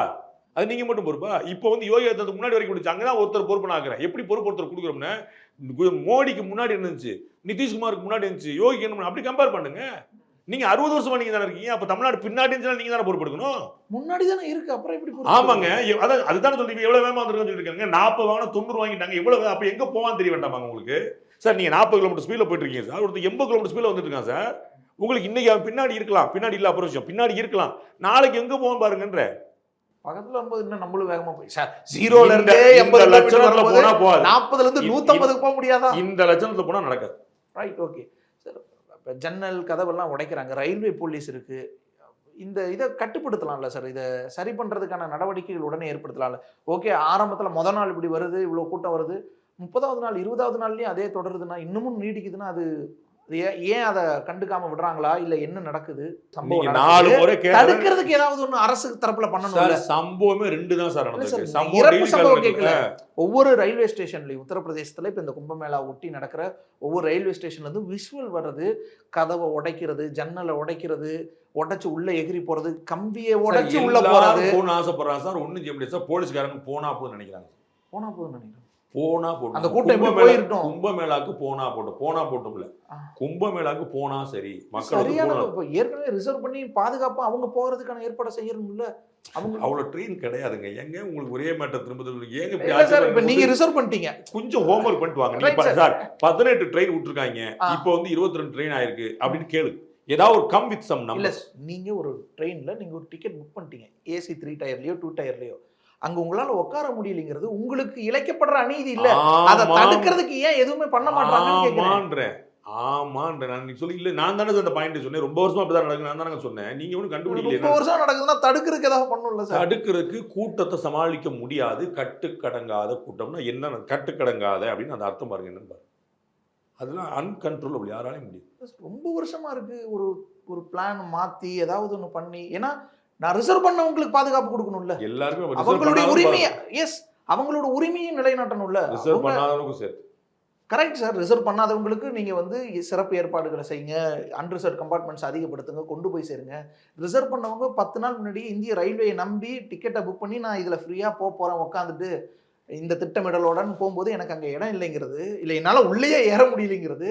Speaker 4: அது நீங்க மட்டும் பொறுப்பா? இப்போ வந்து யோகி ஆதித்யநாத் முன்னாடி வரைக்கும் கொடுத்து அங்கதான் ஒருத்தர் பொறுப்பு ஆக்குறேன். எப்படி பொறுப்பு ஒருத்தர் கொடுக்குறோம்னா, மோடிக்கு முன்னாடி இருந்துச்சு, நிதிஷ்குமாருக்கு முன்னாடி இருந்துச்சு, யோகி என்ன அப்படி கம்பேர் பண்ணுங்க. நீங்க 60 வருஷமா நீங்க தானே இருக்கீங்க. அப்ப தமிழ்நாடு பின்னாடி இருந்துச்சுன்னா நீங்க தானே பொறுப்பெடுக்கணும்.
Speaker 5: முன்னாடி தானே இருக்கு, அப்புறம் எப்படி?
Speaker 4: ஆமாங்க, அதுதான் சொல்றீங்க. எவ்வளவு வேகமா வந்துருக்குன்னு சொல்லிருக்காங்க. 40 வாங்கினா 90 வாங்கிட்டாங்க. எவ்வளவு? அப்ப எங்க போவான்னு தெரிய வேண்டாமாங்க உங்களுக்கு? சார் நீங்க 40 கிலோமீட்டர் ஸ்பீட்ல போயிட்டு இருக்கீங்க சார், ஒருத்தர் 80 கிலோமீட்டர் ஸ்பீட்ல வந்துட்டு இருக்கான் சார். உங்களுக்கு இன்னைக்கு அவன் பின்னாடி இருக்கலாம், பின்னாடி இல்ல அப்புறம் விஷயம், பின்னாடி இருக்கலாம். நாளைக்கு எங்க போவான் பாருங்கன்ற.
Speaker 5: பக்கத்துல வரும்போது இன்னும் நம்மளும் வேகமா போய் சார் 0ல இருந்து 80 லட்சத்துல போனா போகாது. 40ல இருந்து 150க்கு போக முடியாதா? இந்த
Speaker 4: லட்சத்துல போனா நடக்காது.
Speaker 5: Right, okay sir. இப்போ ஜன்னல் கதவெல்லாம் உடைக்கிறாங்க, ரயில்வே போலீஸ் இருக்கு. இந்த இதை கட்டுப்படுத்தலாம்ல சார்? இதை சரி பண்றதுக்கான நடவடிக்கைகள் உடனே ஏற்படுத்தலாம்ல? ஓகே, ஆரம்பத்துல முதல் நாள் இப்படி வருது, இவ்வளவு கூட்டம் வருது, 30வது நாள் 20வது நாள்லயும் அதே தொடருதுன்னா, இன்னமும் நீடிக்குதுன்னா அது ஏன் அதை கண்டுக்காம விடுறாங்களா இல்ல என்ன நடக்குது?
Speaker 4: நீங்க
Speaker 5: சம்பவம்
Speaker 4: 4
Speaker 5: நடக்குது.
Speaker 4: முறை
Speaker 5: தடுக்கிறதுக்கு ஏதாவது ஒண்ணு அரசு தரப்புல பண்ணணும்.
Speaker 4: சார் சம்பவமே 2 தான் சார் நடந்திருக்கு.
Speaker 5: இறப்பு சம்பவம்
Speaker 4: டெய்லி
Speaker 5: கேட்கல. ஒவ்வொரு ரயில்வே ஸ்டேஷன்லயும் உத்தரப்பிரதேசத்துல இப்ப இந்த கும்பமேளா ஒட்டி நடக்கிற ஒவ்வொரு ரயில்வே ஸ்டேஷன்ல இருந்து விஷுவல் வர்றது, கதவை உடைக்கிறது, ஜன்னலை உடைக்கிறது, உடைச்சு உள்ள எகிரி போறது, கம்பியை உடைச்சு உள்ள போறது.
Speaker 4: போன ஆசைப்படுறாங்க சார். ஒண்ணும் செய்ய முடியாது சார். போலீஸ்காரங்க போனா போதும் நினைக்கிறாங்க.
Speaker 5: போனா போதும் நினைக்கிறேன்.
Speaker 4: போனா போட்டு
Speaker 5: அந்த கூட்டம் எப்படி போயிருக்கும்?
Speaker 4: கும்பமேளாக்கு போனா போட்டோம்ல. கும்பமேளாக்கு போனா சரி.
Speaker 5: சரியான
Speaker 4: மக்களுக்கு
Speaker 5: ஏற்கனவே ரிசர்வ் பண்ணி பாதுகாப்பா அவங்க போறதுக்கான ஏற்பாடு செய்யணும்ல. அவங்க
Speaker 4: அவ்வளவு ட்ரெயின் கிடையாதுங்க. எங்க உங்களுக்கு ஒரே மேட்டர் திரும்ப ஏங்க
Speaker 5: இல்ல சார், இப்ப நீங்க ரிசர்வ் பண்ணிட்டீங்க.
Speaker 4: கொஞ்சம் ஹோம்வொர்க் பண்ணிட்டு வாங்க. நீங்க சார் 18 ட்ரெயின் விட்டுருக்காங்க. இப்போ வந்து 22 ட்ரெயின் ஆயிருக்கு அப்படின்னு கேளு. ஏதாவது ஒரு கம் வித் சம்
Speaker 5: இல்ல, நீங்க ஒரு ட்ரெயின்ல நீங்க ஒரு டிக்கெட் புக் பண்ணிட்டீங்க. ஏசி 3 டயர்லயோ 2 டயர்லயோ அங்க உங்களால உட்கார முடியலங்கிறது உங்களுக்கு இழைக்கப்படுற அநீதி இல்ல. அதை தடுக்கிறதுக்கு ஏன் எதுவுமே பண்ண மாட்டாங்கன்னு கேக்குறேன்.
Speaker 4: ஆமான்ற நான் நீ சொல்லி இல்ல, நான் தானே அந்த பாயிண்ட் சொன்னேன். ரொம்ப வருஷமா அப்படிதான் நடக்குது. நான் தானே சொன்னேன். நீங்க ஒன்னும் கண்டுபிடிக்கல.
Speaker 5: ரொம்ப வருஷம் நடக்குதுன்னா தடுக்கிறதுக்கு ஏதாவது பண்ணணும்ல சார்.
Speaker 4: தடுக்கிறதுக்கு கூட்டத்தை சமாளிக்க முடியாது. கட்டுக்கடங்காத கூட்டம்னா என்ன? கட்டுக்கடங்காத அப்படின்னு அந்த அர்த்தம் பாருங்க என்னன்னு பாருங்க. அதெல்லாம் அன்கண்ட்ரோலபிள், யாராலையும் முடியும்.
Speaker 5: ரொம்ப வருஷமா இருக்கு. ஒரு பிளான் மாத்தி ஏதாவது ஒண்ணு பண்ணி, ஏன்னா நான் ரிசர்வ் பண்ணவங்களுக்கு பாதுகாப்பு கொடுக்கணும்ல.
Speaker 4: எல்லாருமே
Speaker 5: அவங்களுடைய உரிமையை அவங்களோட உரிமையை நிலைநாட்டணும்ல.
Speaker 4: ரிசர்வ் பண்ணாதவங்களுக்கும் சேர்த்து.
Speaker 5: Correct sir. ரிசர்வ் பண்ணாதவங்களுக்கு நீங்க வந்து சிறப்பு ஏற்பாடுகளை செய்யுங்க, அன்ரிசர்வ் கம்பார்ட்மெண்ட்ஸ் அதிகப்படுத்துங்க, கொண்டு போய் சேருங்க. ரிசர்வ் பண்ணவங்க 10 நாள் முன்னாடி இந்திய ரயில்வேயை நம்பி டிக்கெட்டை புக் பண்ணி நான் இதுல ஃப்ரீயா போறேன் உட்காந்துட்டு இந்த திட்டமிடலோட போகும்போது எனக்கு அங்க இடம் இல்லைங்கிறது, இல்லை என்னால உள்ளேயே ஏற முடியலைங்கிறது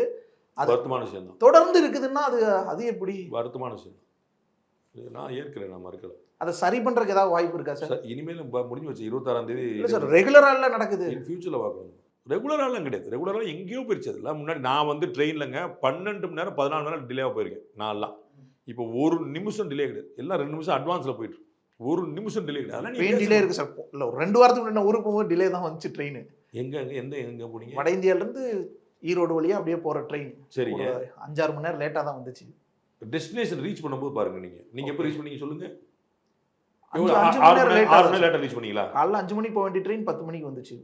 Speaker 5: அது
Speaker 4: வருத்தமான விஷயம் தான்.
Speaker 5: தொடர்ந்து இருக்குதுன்னா அது எப்படி
Speaker 4: வருத்தமான விஷயம். நான் ஏற்கிறேன், நான் மறுக்கல.
Speaker 5: அதை சரி பண்றதுக்கு ஏதாவது வாய்ப்பு இருக்கா சார்?
Speaker 4: இனிமேல் முடிஞ்சு வச்சு 26ஆம் தேதி
Speaker 5: இல்ல சார், ரெகுலரா நடக்குது.
Speaker 4: ஃபியூச்சர்ல பார்க்கணும். ரெகுலராலாம் கிடையாது. ரெகுலராக எங்கேயோ போயிடுச்சு. அதில் முன்னாடி நான் வந்து ட்ரெயின்லங்க 12 மணி நேரம் 14 மணி நேரம் டிலேவாக போயிருக்கேன் நான்லாம். இப்போ 1 நிமிஷம் டிலே கிடையாது. எல்லாம் 2 நிமிஷம் அட்வான்ஸில் போயிட்டு 1 நிமிஷம் டிலே கிடையாது. அதெல்லாம்
Speaker 5: ட்ரெயின் டிலே இருக்கு சார். இல்லை, 2 வாரத்துக்கு முன்னாடி ஊருக்கு போகும்போது டிலே தான் வந்துச்சு ட்ரெயின்.
Speaker 4: எங்க போனீங்க?
Speaker 5: வட இந்தியாவிலேருந்து ஈரோடு வழியா அப்படியே போற ட்ரெயின்.
Speaker 4: சரிங்க.
Speaker 5: 5-6 மணி நேரம் லேட்டாக தான் வந்துச்சு.
Speaker 4: டெஸ்டினேஷன் ரீச் பண்ணும்போது பாருங்க. நீங்க எப்போ ரீச் பண்ணீங்க சொல்லுங்க.
Speaker 5: 5 மணி நேரம்
Speaker 4: லேட்டா ரீச் பண்ணீங்களா?
Speaker 5: காலைல 5 மணிக்கு போக வேண்டிய ட்ரெயின் 10 மணிக்கு வந்துச்சு.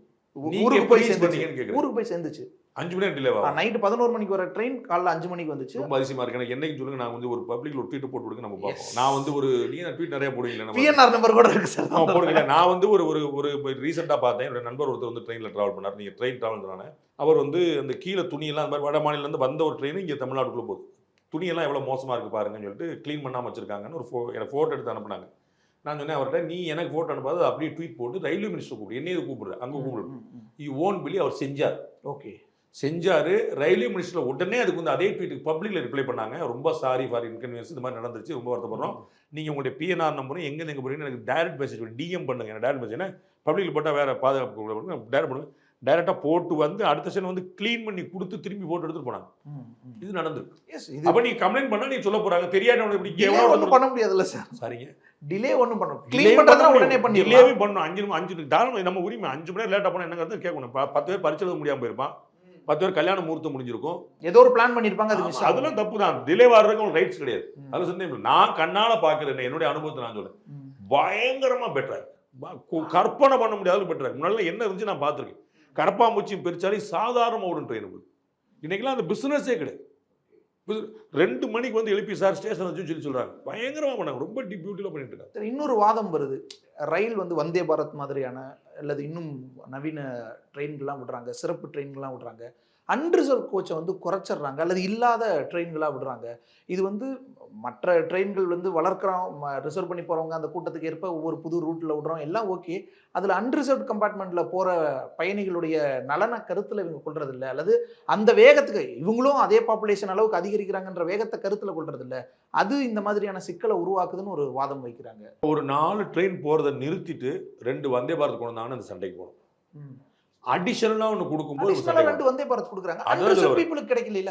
Speaker 4: ஊருக்கு போய்
Speaker 5: சேர்ந்துச்சு.
Speaker 4: 5 மணி நேரம் டிலேவா?
Speaker 5: நைட் 11 மணிக்கு வர ட்ரெயின் காலைல 5 மணிக்கு வந்துச்சு.
Speaker 4: ரொம்ப அதிசயமா இருக்கு. எனக்கு என்னைக்கு சொல்லுங்க, நான் வந்து ஒரு பப்ளிக்ல ஒரு ட்வீட் போட்டு விடுங்க, நம்ம பார்ப்போம். நான் வந்து ஒரு நீங்க ட்வீட் நிறைய போடுவீங்க.
Speaker 5: பிஎன்ஆர் நம்பர் கூட இருக்கு சார்.
Speaker 4: போடுங்க. நான் வந்து ஒரு ரீசெண்டா பார்த்தேன். என்னோட நண்பர் ஒருத்தர் வந்து ட்ரெயின்ல டிராவல் பண்ணார். நீங்க ட்ரெயின் டிராவல் பண்ணானே அவர் வந்து அந்த கீழே துணியெல்லாம் அந்த மாதிரி வட மாநில இருந்து வந்த ஒரு ட்ரெயின் இங்கே தமிழ்நாட்டுக்குள்ள போகுது. துணியெல்லாம் எவ்வளோ மோசமா இருக்கு பாருங்கன்னு சொல்லிட்டு க்ளீன் பண்ணாமல் வச்சிருக்காங்கன்னு எனக்கு ஃபோட்டோ எடுத்து அனுப்புனாங்க. நான் சொன்னேன் அவர்கிட்ட, நீ எனக்கு ஃபோட்டோ அனுப்பாது அப்படியே ட்வீட் போட்டு ரயில்வே மினிஸ்டர் கூப்பிடு, என்னையை கூப்பிடுற அங்கே கூப்பிடு. யூ ஓன் பிலி அவர் செஞ்சார்.
Speaker 5: ஓகே
Speaker 4: செஞ்சாரு. ரயில்வே மினிஸ்டர் உடனே அதுக்கு வந்து அதே ட்வீட்டுக்கு பப்ளிக்ல ரிப்ளை பண்ணாங்க. ரொம்ப சாரி ஃபார் இன்கன்வீனியன்ஸ், இந்த மாதிரி நடந்துருச்சு, ரொம்ப வருத்தப்படுறோம். நீங்கள் உங்களுடைய பிஎன்ஆர் நம்பரும் எங்கே போறீங்கன்னு எனக்கு டைரக்ட் மெசேஜ் பண்ணி டிஎம் பண்ணுங்க. எனக்கு டைரக்ட் மெசேஜ், ஏன்னா பப்ளிக்ல போட்டால் வேற பாதுகாப்பு டைரக்ட் பண்ணுங்க. டைரக்டாக போட்டு வந்து அடுத்த செகண்ட் வந்து க்ளீன் பண்ணி கொடுத்து திரும்பி போட்டு எடுத்துட்டு போனாங்க. இது நடந்திருக்கு. அப்ப நீ கம்ப்ளைண்ட் பண்ணா நீ சொல்ல போறாங்க தெரியாத இப்படி
Speaker 5: ஒன்றும் பண்ண முடியாதுல்ல சார்.
Speaker 4: சரிங்க,
Speaker 5: டிலே ஒன்றும் பண்ணணும். க்ளீன் பண்றதுனா உடனே பண்ணி
Speaker 4: டிலேவே பண்ணணும். 5 தாராளம் நம்ம உரிமை. 5 மணி நேரம் லேட்டா போனா என்னங்கிறது கேட்கணும். 10 பேர் பரிச்சை எழுத முடியாம போயிருப்பான், 10 பேர் கல்யாணம் முகூர்த்தம் முடிஞ்சிருக்கும்,
Speaker 5: ஏதோ ஒரு பிளான் பண்ணிருப்பாங்க.
Speaker 4: அதெல்லாம் தப்பு தான். டிலே வர்றதுக்கு உங்களுக்கு ரைட்ஸ் கிடையாது. அது சந்தேகம். நான் கண்ணால பாக்குறேன், என்னுடைய அனுபவத்தை நான் சொல்றேன். பயங்கரமா பெட்டரா கற்பனை பண்ண முடியாத பெட்டரா. முன்னாடி என்ன இருந்துச்சு நான் பார்த்துருக்கேன். கரப்பாம்பூச்சியும் பெருச்சாலி சாதாரண ஓடும் ட்ரெயின். இன்னைக்கெல்லாம் அந்த பிசினஸே கிடையாது. 2 மணிக்கு வந்து எழுப்பி சார் ஸ்டேஷன் வச்சு சொல்றாங்க. பயங்கரமா பண்ணாங்க. ரொம்ப டிபியூட்டில பண்ணிட்டு இருக்காங்க.
Speaker 5: இன்னொரு வாதம் வருது, ரயில் வந்து வந்தே பாரத் மாதிரியான அல்லது இன்னும் நவீன ட்ரெயின்கள்லாம் விடுறாங்க, சிறப்பு ட்ரெயின்கள்லாம் விடுறாங்க, அன்ரிசர்வ் கோச்சை வந்து குறைச்சிடுறாங்க அல்லது இல்லாத ட்ரெயின்களாக விடுறாங்க. இது வந்து மற்ற ட்ரெயின்கள் வந்து வளர்க்குறோம், ரிசர்வ் பண்ணி போகிறவங்க அந்த கூட்டத்துக்கு ஏற்ப ஒவ்வொரு புது ரூட்டில் விடுறோம், எல்லாம் ஓகே. அதில் அன்ரிசர்வ் கம்பார்ட்மெண்ட்டில் போகிற பயணிகளுடைய நலனை கருத்தில் இவங்க கொள்றதில்லை, அல்லது அந்த வேகத்துக்கு இவங்களும் அதே பாப்புலேஷன் அளவுக்கு அதிகரிக்கிறாங்கன்ற வேகத்தை கருத்தில் கொள்றதில்லை. அது இந்த மாதிரியான சிக்கலை உருவாக்குதுன்னு ஒரு வாதம் வைக்கிறாங்க. ஒரு
Speaker 4: 4 ட்ரெயின் போகிறத நிறுத்திட்டு 2 வந்தே பாரத் கொண்டு வந்தாங்கன்னு அந்த சண்டைக்கு போகணும். அடிஷனலா ஒன்று கொடுக்கும்போது
Speaker 5: 2 வந்தே பாரத் கொடுக்குறாங்க.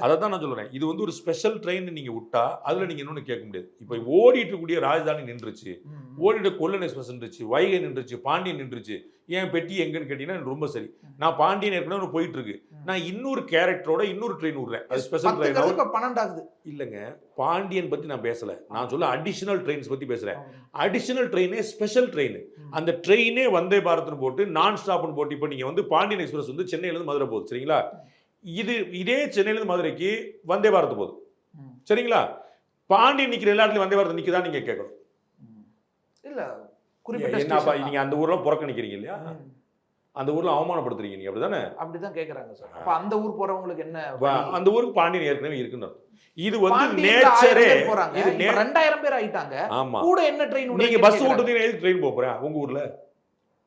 Speaker 4: அதான் நான் சொல்றேன். இது வந்து ஒரு ஸ்பெஷல் ட்ரெயின் நீங்க விட்டா அதுல நீங்க இன்னொன்னு கேட்க முடியாது. இப்ப ஓடிட்டு கூடிய ராஜதானி நின்றுச்சு, ஓடிட்டு கொல்லன் எக்ஸ்பிரஸ் நின்றுச்சு, வைகை நின்றுச்சு, பாண்டியன் நின்றுச்சு. ஏன் பெட்டி எங்கன்னு கேட்டீங்கன்னா ரொம்ப சரி. நான் பாண்டியன் ஏற்கனவே போயிட்டு இருக்கு, நான் இன்னொரு கேரக்டரோட இன்னொரு ட்ரெயின் விடுறேன். அது ஸ்பெஷல் ட்ரெயின்.
Speaker 5: 12 ஆகுது
Speaker 4: இல்லங்க, பாண்டியன் பத்தி நான் பேசல, நான் சொல்ல அடிஷனல் ட்ரெயின்ஸ் பத்தி பேசுறேன். அடிஷனல் ட்ரெயினே ஸ்பெஷல் ட்ரெயின். அந்த ட்ரெயினே வந்தே பாரத்னு போட்டு நான் ஸ்டாப்னு போட்டு இப்போ நீங்க வந்து பாண்டியன் எக்ஸ்பிரஸ் வந்து சென்னையில இருந்து மதுரை போகுது சரிங்களா. இதே சென்னையிலேருந்து மதுரைக்கு வந்தே பாரத் போகுது.
Speaker 5: ம்.
Speaker 4: சரிங்களா? பாண்டியன் நிக்கிற எல்லா இடத்துலையும் வந்தே பாரத் நிக்குதா நீங்க கேட்கணும்.
Speaker 5: இல்ல குறிப்பிட்ட
Speaker 4: என்னப்பா
Speaker 5: station
Speaker 4: நீங்க அந்த ஊர்ல புறக்கணிக்கிறீங்க இல்லையா?
Speaker 5: தான்.
Speaker 4: அந்த ஊர்ல அவமானப்படுத்துறீங்க நீங்க, அப்படிதானே?
Speaker 5: அப்படிதான் கேக்குறாங்க சார். அப்ப அந்த ஊர் போறவங்களுக்கு என்ன
Speaker 4: அந்த ஊருக்கு பாண்டியன் ஏற்கனவே இருக்குன்னு அர்த்தம். இது வந்து
Speaker 5: பாண்டியன்ல 1000
Speaker 4: நேச்சரே.
Speaker 5: பேர் போறாங்க.
Speaker 4: இது
Speaker 5: இப்ப 2000 பேர் ஆயிட்டாங்க.
Speaker 4: ஆமா.
Speaker 5: கூட என்ன ட்ரெயின்
Speaker 4: நீங்க பஸ் விட்டுறீங்க, எதுக்கு ட்ரெயின் போறேன் உங்க ஊர்ல?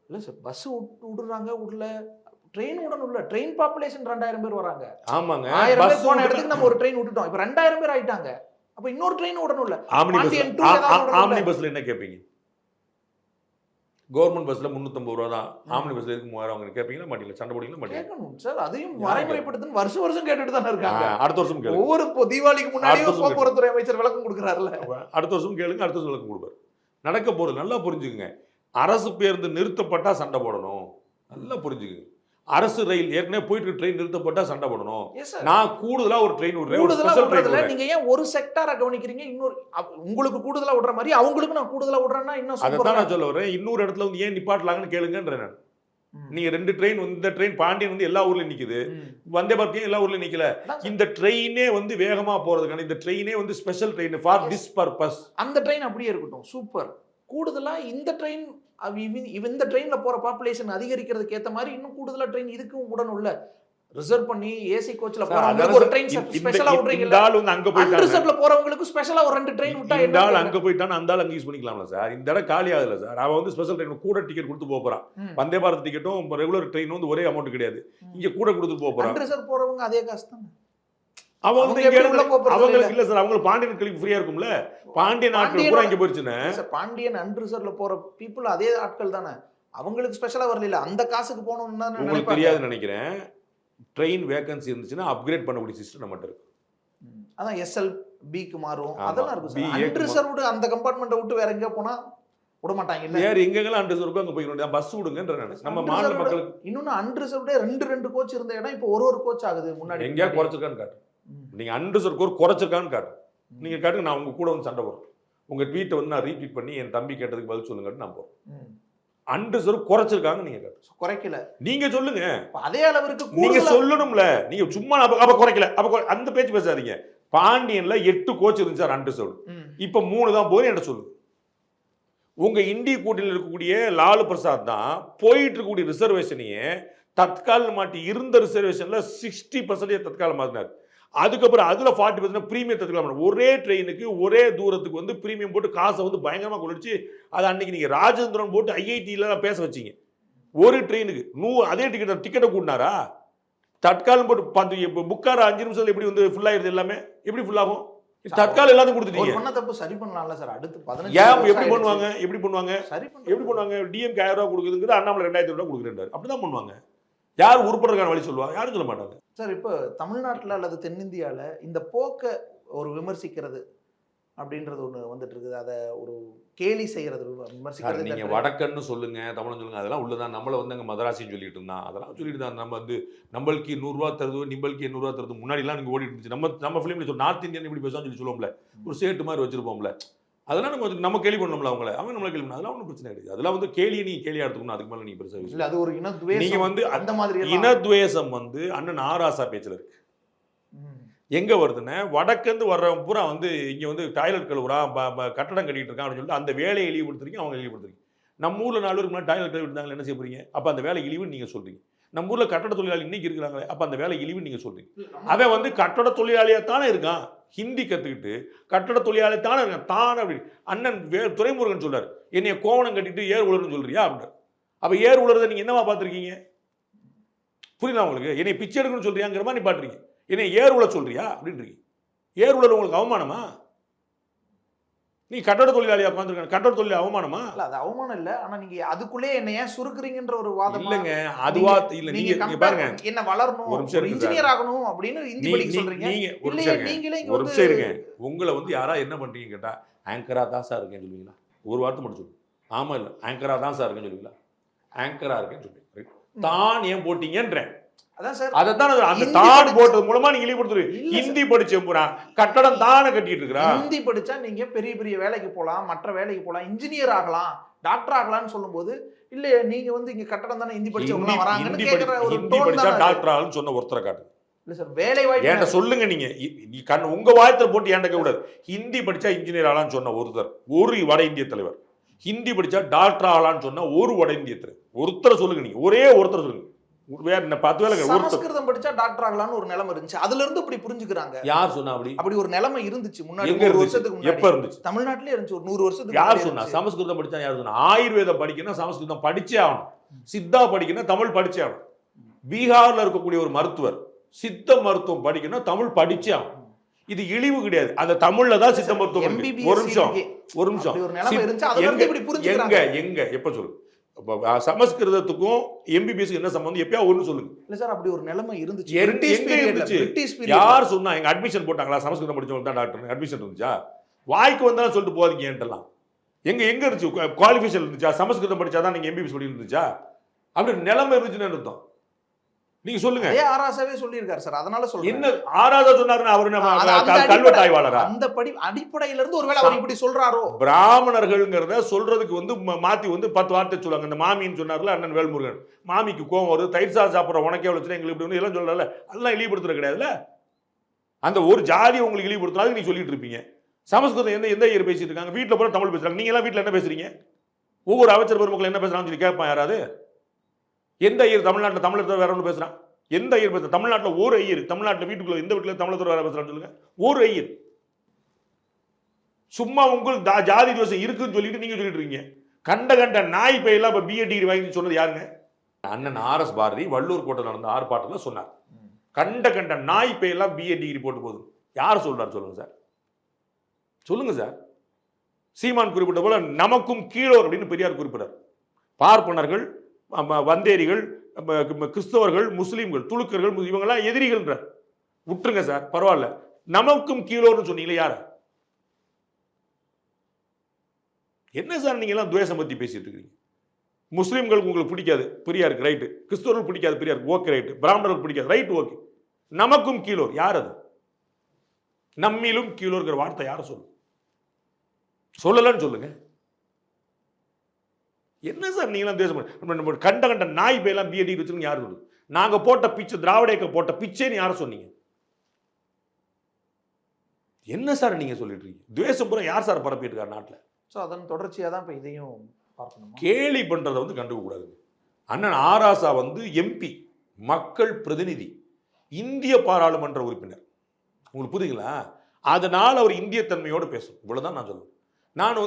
Speaker 5: இல்ல சார், பஸ் விடுறாங்க விடல, ட்ரெயின் விடணும் இல்ல. ட்ரெயின் பாப்புலேஷன் 2000 பேர் வராங்க.
Speaker 4: ஆமாங்க.
Speaker 5: 1000
Speaker 4: பஸ்
Speaker 5: பேர் போன இடத்துக்கு நம்ம ஒரு ட்ரெயின் விட்டுட்டோம். இப்ப 2000 பேர் ஆயிட்டாங்க. அப்ப இன்னொரு ட்ரெயின் விடணும் இல்ல.
Speaker 4: ஆம்னி
Speaker 5: பாண்டியன்
Speaker 4: பஸ்,
Speaker 5: two ஏதாவது விடணும்
Speaker 4: ஆம்னி
Speaker 5: இல்ல.
Speaker 4: பஸ்ல என்ன கேட்பீங்க? கவர்மெண்ட் பஸ்ல 350 ரூபா தான். ஆம்னி பஸ்ல இருக்கு 3000 அவங்க கேட்பீங்களா மாட்டீங்களா? சண்டை போடுவீங்களா மாட்டீங்களா?
Speaker 5: கேட்கணும் சார். அதையும் வரைமுறைப்படுத்துன்னு வருஷம் வருஷம் கேட்டுட்டு தானே இருக்காங்க.
Speaker 4: அடுத்த வருஷம் கேளுங்க.
Speaker 5: ஒவ்வொரு தீபாவளிக்கு முன்னாடியே
Speaker 4: அடுத்த வருஷம்
Speaker 5: போக்குவரத்து துறை அமைச்சர் விளக்கம் கொடுக்குறாருல்ல.
Speaker 4: அடுத்த வருஷம் கேளுங்க, அடுத்த வருஷம் விளக்கம் கொடுப்பாரு. நடக்க போறது நல்லா புரிஞ்சுக்குங்க. அரசு பேருந்து நிறுத்தப்பட்டா சண்டை போடணும். நல்லா புரிஞ்சுக்குங்க. அரசு ரயில் ஏற்கனவே போயிட்டு ட்ரெயின் நிறுத்தப்பட்டா சண்டை போடணும்.
Speaker 5: Yes, sir.
Speaker 4: நான் கூடுதலா ஒரு ட்ரெயின் விடுறேன், ஒரு
Speaker 5: கூடுதலா
Speaker 4: ஸ்பெஷல் ட்ரெயின்
Speaker 5: விடுறதுல
Speaker 4: விடுறேன்.
Speaker 5: நீங்க ஏன் ஒரு செக்டாரை கவனிக்கிறீங்க? இன்னொரு உங்களுக்கு கூடுதலா விடுற மாதிரி அவங்களுக்கு நான் கூடுதலா விடுறேன்னா இன்னும்
Speaker 4: அதைத்தான்
Speaker 5: சூப்பரா
Speaker 4: நான் சொல்ல வரேன். இன்னொரு இடத்துல வந்து ஏன் நிப்பாட்டலாங்கன்னு கேளுங்கன்றேன் நான்.
Speaker 5: ம்.
Speaker 4: நீங்க 2 ட்ரெயின் வந்து இந்த ட்ரெயின் பாண்டியன் வந்து எல்லா ஊர்லயும் நிக்குது,
Speaker 5: ம்.
Speaker 4: வந்தே பாரத் ஏன் எல்லா ஊர்லயும் நிக்கல?
Speaker 5: அதான்
Speaker 4: இந்த ட்ரெயினே வந்து வேகமா போறதுக்கான இந்த ட்ரெயினே வந்து special train for this purpose.
Speaker 5: அந்த ட்ரெயின் அப்படியே இருக்கட்டும், சூப்பர். கூடுதலா இந்த ட்ரெயின் இந்த ட்ரெயின்ல போற பாப்புலேஷன் அதிகரிக்கிறதுக்கு ஏத்த மாதிரி இன்னும் கூடுதலா ட்ரெயின் இதுக்கும் விடணும்ல. ரிசர்வ் பண்ணி ஏசி கோச்ல போறவங்களுக்கு ஒரு ட்ரெயின் ஸ்பெஷலா விடுறீங்கல்ல.
Speaker 4: இந்த ஆள் வந்து அங்க போயிட்டாங்க,
Speaker 5: அன்ரிசர்வ்ல போறவங்களுக்கு ஸ்பெஷலா ஒரு 2 ட்ரெயின் விட்டா
Speaker 4: இந்த ஆள்
Speaker 5: என்ன?
Speaker 4: அங்க போயிட்டான், அந்த ஆள் அங்க யூஸ் பண்ணிக்கலாம்ல சார். இந்த இடம் காலி ஆகுதுல சார். அவன் வந்து ஸ்பெஷல் ட்ரெயின் கூட டிக்கெட் கொடுத்து போக போறான்.
Speaker 5: ம்.
Speaker 4: வந்தே பாரத் டிக்கெட்டும் ரெகுலர் ட்ரெயின் வந்து ஒரே அமௌண்ட் கிடையாது. இங்க கூட கொடுத்து போக போறான்.
Speaker 5: அன்ரிசர்வ் போறவங்க அதே காசு தான்.
Speaker 4: அவங்க
Speaker 5: அவங்க
Speaker 4: வந்து
Speaker 5: எப்படி
Speaker 4: இங்க
Speaker 5: உள்ள போக போறது
Speaker 4: அவங்களுக்கு இல்ல சார், அவங்களுக்கு பாண்டியன் கிளிக் ஃப்ரீயா இருக்கும்ல. பாண்டியன் ஆட்கள் கூட இங்க போயிருச்சுன்னு.
Speaker 5: பாண்டியன் அன்ரிசர்வ்ல போற பீப்புள் அதே ஆட்கள் தானே. அவங்களுக்கு ஸ்பெஷலா வரல, அந்த காசுக்கு போகணும்னு தான்
Speaker 4: உங்களுக்கு
Speaker 5: நினைப்பாங்க.
Speaker 4: தெரியாதுன்னு நினைக்கிறேன். ட்ரெயின் வேகன்சி இருந்துச்சுன்னா அப்கிரேட் பண்ணக்கூடிய சிஸ்டம் நம்மகிட்ட இருக்கு.
Speaker 5: அதான் எஸ்எல் பிக்கு மாறும்,
Speaker 4: ஆமா.
Speaker 5: அதெல்லாம் இருக்கும்
Speaker 4: B,
Speaker 5: சார்.
Speaker 4: A க்கு
Speaker 5: அன்ரிசர்வ்டு அந்த கம்பார்ட்மெண்ட்டை விட்டு வேற எங்கேயா போனா விட மாட்டாங்க இல்ல.
Speaker 4: வேற எங்கெல்லாம் அன்ரிசர்வ் அங்க போய் பஸ் விடுங்கன்ற நான். நம்ம மாநில மக்களுக்கு
Speaker 5: இன்னொன்னு அன்ரிசர்வ்டே 2 கோச் இருந்த இடம் இப்போ ஒரு கோச் ஆகுது. முன்னாடி
Speaker 4: எங்கேயா குறைச்சிருக்கான்னு காட்டு. நீங்க அன்ரிசர்வ் ஒரு குறைச்சிருக்கான்னு காட்டு. நீங்க காட்டுங்க, நான் உங்க கூட வந்து சண்டை போடுறேன். உங்க ட்வீட்டை வந்து நான் ரீட்வீட் பண்ணி என் தம்பி கேட்டதுக்கு பதில் சொல்லுங்கன்னு நான் போறேன். அன்ரிசர்வ் குறைச்சிருக்காங்க நீங்க காட்டு.
Speaker 5: குறைக்கல.
Speaker 4: நீங்க சொல்லுங்க.
Speaker 5: அதே அளவிற்கு
Speaker 4: நீங்க
Speaker 5: கூடுதலா
Speaker 4: சொல்லணும்ல. நீங்க சும்மா அப்ப குறைக்கல அந்த பேச்சு பேசாதீங்க. பாண்டியன்ல 8 கோச் இருந்துச்சு சார் அன்ரிசர்வ். இப்ப 3 தான் போகுது என்ன சொல்லுங்க. உங்க இந்திய கூட்டணியில் இருக்கக்கூடிய லாலு பிரசாத் தான் போயிட்டு இருக்கக்கூடிய ரிசர்வேஷனையே தற்கால மாட்டி இருந்த ரிசர்வேஷன்ல 60% தற்கால மாத்தினார். அதுக்கப்புறம் அதுல 40% பிரீமியம் தற்கால. ஒரே ட்ரெயினுக்கு ஒரே தூரத்துக்கு வந்து பிரீமியம் போட்டு காசை வந்து பயங்கரமா கொள்ளிச்சு. அது அன்னைக்கு நீங்க ராஜேந்திரன் போட்டு ஐஐடியில பேச வச்சீங்க. ஒரு ட்ரெயினுக்கு அதே டிக்கெட்டை கூட்டினாரா? தற்காலம் போட்டு புக்கார 5 நிமிஷத்துல எப்படி வந்து ஃபுல் ஆயிருது? எல்லாமே எப்படி ஃபுல் ஆகும்? தற்காலம் எல்லாத்தையும் கொடுத்துட்டீங்க.
Speaker 5: பண்ண தப்பு சரி பண்ணலாம்ல சார். அடுத்து 15
Speaker 4: ஏன் எப்படி பண்ணுவாங்க? எப்படி பண்ணுவாங்க?
Speaker 5: சரி
Speaker 4: எப்படி பண்ணுவாங்க? டிஎம்கே 1000 ரூபாய் கொடுக்குதுங்கிறது அண்ணாமலை 2000 ரூபாய் கொடுக்குறேன். அப்படிதான் பண்ணுவாங்க. யார் உருப்படுறதுக்கான வழி சொல்லுவா? யாரும் சொல்ல மாட்டாங்க
Speaker 5: சார். இப்போ தமிழ்நாட்டில் அல்லது தென்னிந்தியாவில் இந்த போக்கை ஒரு விமர்சிக்கிறது அப்படின்றது ஒன்று வந்துட்டு இருக்குது. அதை ஒரு கேலி செய்யறது விமர்சிக்கிறது.
Speaker 4: நீங்க வடக்கன்னு சொல்லுங்க, தமிழன் சொல்லுங்க, அதெல்லாம் உள்ளதான். நம்மள வந்து அங்க மதராசின்னு சொல்லிட்டு இருந்தான். அதெல்லாம் சொல்லிட்டு தான் நம்ம வந்து நம்மளுக்கு 100 ரூபா தருது, நிம்பளுக்கு 800 ரூபா தருது. முன்னாடி எல்லாம் நீங்க ஓடிட்டு இருந்துச்சு. நம்ம ஃபிலிம்ல சொல்லி நார்த் இந்தியன் இப்படி பேசுவான்னு சொல்லி சொல்லுவோம்ல, ஒரு சேட்டு மாதிரி வச்சிருப்போம்ல. அதெல்லாம் நம்ம கேள்வி பண்ணோம்ல அவங்கள. அவங்க நம்மள கேள்வி பண்ண அதெல்லாம் ஒன்றும் பிரச்சனை கிடையாது. அதெல்லாம் வந்து கேலியை நீங்க கேலியா எடுத்துக்கணும். அதுக்கு மேல நீங்க பெருசா
Speaker 5: இல்ல, அது ஒரு இனத்வேஷம்.
Speaker 4: நீங்க வந்து
Speaker 5: அந்த மாதிரி
Speaker 4: இனத்வேஷம் வந்து அண்ணன் ஆராசா பேச்சுல இருக்கு. எங்க வருதுன்னா வடக்கந்து வர்றவன் பூரா வந்து இங்க வந்து டாய்லெட் கழுவுறான், கட்டடம் கட்டிட்டு இருக்கான் அப்படின்னு சொல்லிட்டு அந்த வேலையை இழிவுபடுத்துறீங்க, அவங்க இழிவுபடுத்துறீங்க. நம்ம ஊர்ல 4 பேருக்கு முன்னாடி டாய்லெட் கழுவி இருந்தாங்க, என்ன செய்ய போறீங்க? அப்ப அந்த வேலை இழிவுன்னு நீங்க சொல்றீங்க. நம்ம ஊர்ல கட்டட தொழிலாளி இன்னைக்கு இருக்கிறாங்க, அப்ப அந்த வேலை இழிவுன்னு நீங்க சொல்றீங்க. அவன் வந்து கட்டட தொழிலாளியா தானே இருக்கான். ஹிந்தி கத்துக்கிட்டு கட்டட தொழிலாளி தானே இருக்கான் தானே. அப்படி அண்ணன் துரைமுருகன் சொல்றாரு, என்னைய கோவணம் கட்டிட்டு ஏர் உலர்னு சொல்றியா அப்படின்னு. அப்ப ஏர் உலர்றதை நீங்க என்னவா பாத்திருக்கீங்க? புரியுதா உங்களுக்கு? என்னை பிச்சை எடுக்கணும்னு சொல்றியாங்கிற மாதிரி நீ பாத்துறீங்க. என்னை ஏர் உலர் சொல்றியா அப்படின்றீங்க. ஏர் உலர் உங்களுக்கு அவமானமா? நீ கட்டட தொழிலாளியா உட்காந்துருக்க, கட்டட தொழில் அவமானமா?
Speaker 5: இல்ல, அது அவமானம் இல்ல. ஆனா நீங்க அதுக்குள்ளே என்ன ஏன் சுருக்குறீங்கன்ற ஒரு வாதம்
Speaker 4: இல்லங்க. அதுவா இல்ல. நீங்க பாருங்க,
Speaker 5: என்ன வளரணும்,
Speaker 4: ஒரு நிமிஷம்
Speaker 5: இன்ஜினியர் ஆகணும் அப்படின்னு ஹிந்தி படிக்க சொல்றீங்க.
Speaker 4: நீங்க ஒரு
Speaker 5: இல்லையே,
Speaker 4: நிமிஷம்
Speaker 5: நீங்களே இங்க
Speaker 4: ஒரு
Speaker 5: வந்து
Speaker 4: நிமிஷம் இருங்க. உங்களை வந்து யாரா என்ன பண்றீங்க கேட்டா, ஆங்கரா தான் சார் இருக்கேன்னு சொல்லுவீங்களா? ஒரு வார்த்தை மட்டும் சொல்லுங்க. ஆமா இல்ல, ஆங்கரா தான் சார் இருக்கேன்னு சொல்லுவீங்களா? ஆங்கரா இருக்கேன்னு சொல்லுவீங்க. தான் ஏன் போட்டீங்கன்றேன்.
Speaker 5: அதான் சார்.
Speaker 4: அதான் அந்த தான் போட்டது மூலமா நீங்க இழிவுபடுத்துறீங்க. ஹிந்தி படிச்ச பூரா கட்டடம் தானே கட்டிட்டு இருக்கா.
Speaker 5: ஹிந்தி படிச்சா நீங்க பெரிய பெரிய வேலைக்கு போலாம், மற்ற வேலைக்கு போலாம், இன்ஜினியர் ஆகலாம், டாக்டர் ஆகலாம்னு சொல்லும்போது, இல்ல நீங்க வந்து இங்க கட்டடம் தானே ஹிந்தி படிச்சவங்க வராங்கன்னு கேக்குற ஒரு
Speaker 4: ஹிந்தி
Speaker 5: டோன்
Speaker 4: படிச்சா
Speaker 5: தான்.
Speaker 4: டாக்டர் ஆகணும்னு சொன்ன ஒருத்தரை காட்டு.
Speaker 5: இல்ல சார், வேலை வாய்ப்பு
Speaker 4: ஏன்ட்ட சொல்லுங்க நீங்க உங்க வாயத்துல போட்டு ஏன்ட்ட கூடாது. ஹிந்தி படிச்சா இன்ஜினியர் ஆளான்னு சொன்ன ஒரு வட இந்திய தலைவர், ஹிந்தி படிச்சா டாக்டர் ஆளான்னு சொன்ன ஒரு வட இந்திய தலைவர், ஒருத்தரை சொல்லுங்க. நீங்க ஒரே ஒருத்தர் சொல்லுங்க. வேற என்ன 10 வேலை
Speaker 5: சமஸ்கிருதம் படிச்சா டாக்டர் ஆகலாம்னு ஒரு நிலைமை இருந்துச்சு. அதுல இருந்து இப்படி புரிஞ்சுக்கிறாங்க.
Speaker 4: யார் சொன்னா? அப்படி
Speaker 5: ஒரு நிலைமை இருந்துச்சு முன்னாடி.
Speaker 4: எங்க
Speaker 5: 100 வருஷத்துக்கு முன்னாடி.
Speaker 4: எப்ப இருந்துச்சு?
Speaker 5: தமிழ்நாட்டிலே இருந்துச்சு ஒரு 100 வருஷத்துக்கு.
Speaker 4: யார் சொன்னா சமஸ்கிருதம் படிச்சா? யார் சொன்னா? ஆயுர்வேதம் படிக்கணும் சமஸ்கிருதம் படிச்சே ஆகணும். சித்தா படிக்கணும் தமிழ் படிச்சே ஆகணும். பீகார்ல இருக்கக்கூடிய ஒரு மருத்துவர் சித்த மருத்துவம் படிக்கணும் தமிழ் படிச்சே ஆகணும். இது இழிவு கிடையாது. அந்த தமிழ்ல தான் சித்த மருத்துவம். ஒரு நிமிஷம் எங்க எப்ப சொல்லு. சமஸ்கிருதத்துக்கும் எம்பிபிஎஸ் என்ன சம்பந்தம்? எப்பயா ஒண்ணு சொல்லுங்க.
Speaker 5: இல்ல சார், அப்படி ஒரு நிலைமை இருந்துச்சு.
Speaker 4: எங்க இருந்துச்சு? யார் சொன்னா? எங்க அட்மிஷன் போட்டாங்களா? சமஸ்கிருதம் படிச்சவங்க தான் டாக்டர் அட்மிஷன் இருந்துச்சா? வாய்க்கு வந்தாலும் சொல்லிட்டு போவாதீங்க என்கிட்டலாம். எங்க இருந்துச்சு? குவாலிஃபிகேஷன் இருந்துச்சா? சமஸ்கிருதம் படிச்சாதான் நீங்க எம்பிபிஎஸ் படி இருந்துச்சா? அப்படி நிலைமை இருந்துச்சுன்னு அர்த்தம். நீங்க சொல்லுங்க.
Speaker 5: ஆராசாவே சொல்லியிருக்காரு சார். அதனால சொல்றேன்.
Speaker 4: என்ன ஆராசா சொன்னாருன்னா அவரு கல்வெட்டு ஆய்வாளரா?
Speaker 5: அந்த அடிப்படையில இருந்து ஒருவேளை அவர் இப்படி சொல்றாரோ.
Speaker 4: பிராமணர்கள்ங்கிறத சொல்றதுக்கு மாத்தி 10 வார்த்தை சொல்லுவாங்க. இந்த மாமின்னு சொன்னார்ல அண்ணன் வேல்முருகன், மாமிக்கு கோவம் வருது, தயிர் சாதம் சாப்பிட்ற உனக்கே வச்சுன்னா எங்களுக்கு இப்படி எல்லாம் சொல்லல. அதெல்லாம் இழிவுபடுத்துறது கிடையாதுல்ல. அந்த ஒரு ஜாதியை உங்களுக்கு இழிவுபடுத்துறாங்க நீங்க சொல்லிட்டு இருப்பீங்க. சமஸ்கிருதம் எந்த இயர் பேசிட்டு இருக்காங்க? வீட்டுல போற தமிழ் பேசுறாங்க. நீங்க எல்லாம் வீட்டுல என்ன பேசுறீங்க? ஒவ்வொரு அமைச்சர் பெருமக்கள் என்ன பேசுறாங்கன்னு சொல்லி கேட்பான் யாராவது? எந்த ஐயர் தமிழ்நாட்டில் தமிழர் வேற ஒன்று பேசுறான்? எந்த ஐயர் பேசுறான்? தமிழ்நாட்டில் ஒரு ஐயர், தமிழ்நாட்டில் வீட்டுக்குள்ள எந்த வீட்டுல தமிழர் வேற பேசுறான்னு சொல்லுங்க. ஒரு ஐயர். சும்மா உங்களுக்கு ஜாதி தோசம் இருக்குன்னு சொல்லிட்டு நீங்க சொல்லிட்டு இருக்கீங்க. கண்ட நாய் பையெல்லாம் இப்ப பிஏ டிகிரி வாங்கி சொன்னது யாருங்க? அண்ணன் ஆர்எஸ் பாரதி வள்ளூர் கோட்டை நடந்த ஆர்ப்பாட்டத்தில் சொன்னார். கண்ட நாய் பையெல்லாம் பிஏ டிகிரி போட்டு போகுது. யார் சொல்றாரு சொல்லுங்க சார். சொல்லுங்க சார். சீமான் குறிப்பிட்ட போல நமக்கும் கீழோர் அப்படின்னு பெரியார் குறிப்பிட்டார். பார்ப்பனர்கள், வந்தேரிகள், கிறிஸ்தவர்கள், முஸ்லீம்கள், துலுக்கர்கள் இவங்கெல்லாம் எதிரிகள் விட்டுருங்க சார், பரவாயில்ல. நமக்கும் கீழோர்னு சொன்னீங்களே யார? என்ன சார் நீங்க எல்லாம் துவேஷம் பத்தி பேசிட்டு இருக்கீங்க? முஸ்லீம்களுக்கு உங்களுக்கு பிடிக்காது, பெரியாருக்கு ரைட்டு. கிறிஸ்தவர்கள் பிடிக்காது, பெரியாருக்கு ஓகே ரைட்டு. பிராமணர்களுக்கு பிடிக்காது, ரைட்டு ஓகே. நமக்கும் கீழோர் யார்? அது நம்மிலும் கீழோர்கிற வார்த்தை யார சொல்லு? சொல்லலன்னு சொல்லுங்க. என்ன சார் நீங்களாம் தேசம் கண்ட நாய் பையெல்லாம் பிஏடி வச்சுருங்க யாரு சொல்லுது? நாங்க போட்ட பிச்சை, திராவிட இயக்கம் போட்ட பிச்சைன்னு யார சொன்னீங்க? என்ன சார் நீங்க சொல்லிட்டு இருக்கீங்க? துவேஷம் பூரா யார் சார் பரப்பிட்டு இருக்காரு நாட்டில்? ஸோ
Speaker 5: அதன் தொடர்ச்சியாக தான் இப்போ இதையும் பார்க்கணும்.
Speaker 4: கேலி பண்றதை கண்டுக்க கூடாது. அண்ணன் ஆராசா எம்பி, மக்கள் பிரதிநிதி, இந்திய பாராளுமன்ற உறுப்பினர். உங்களுக்கு புரியுங்களா? அதனால அவர் இந்திய தன்மையோடு பேசும். இவ்வளவுதான் நான் சொல்லுவேன். நான்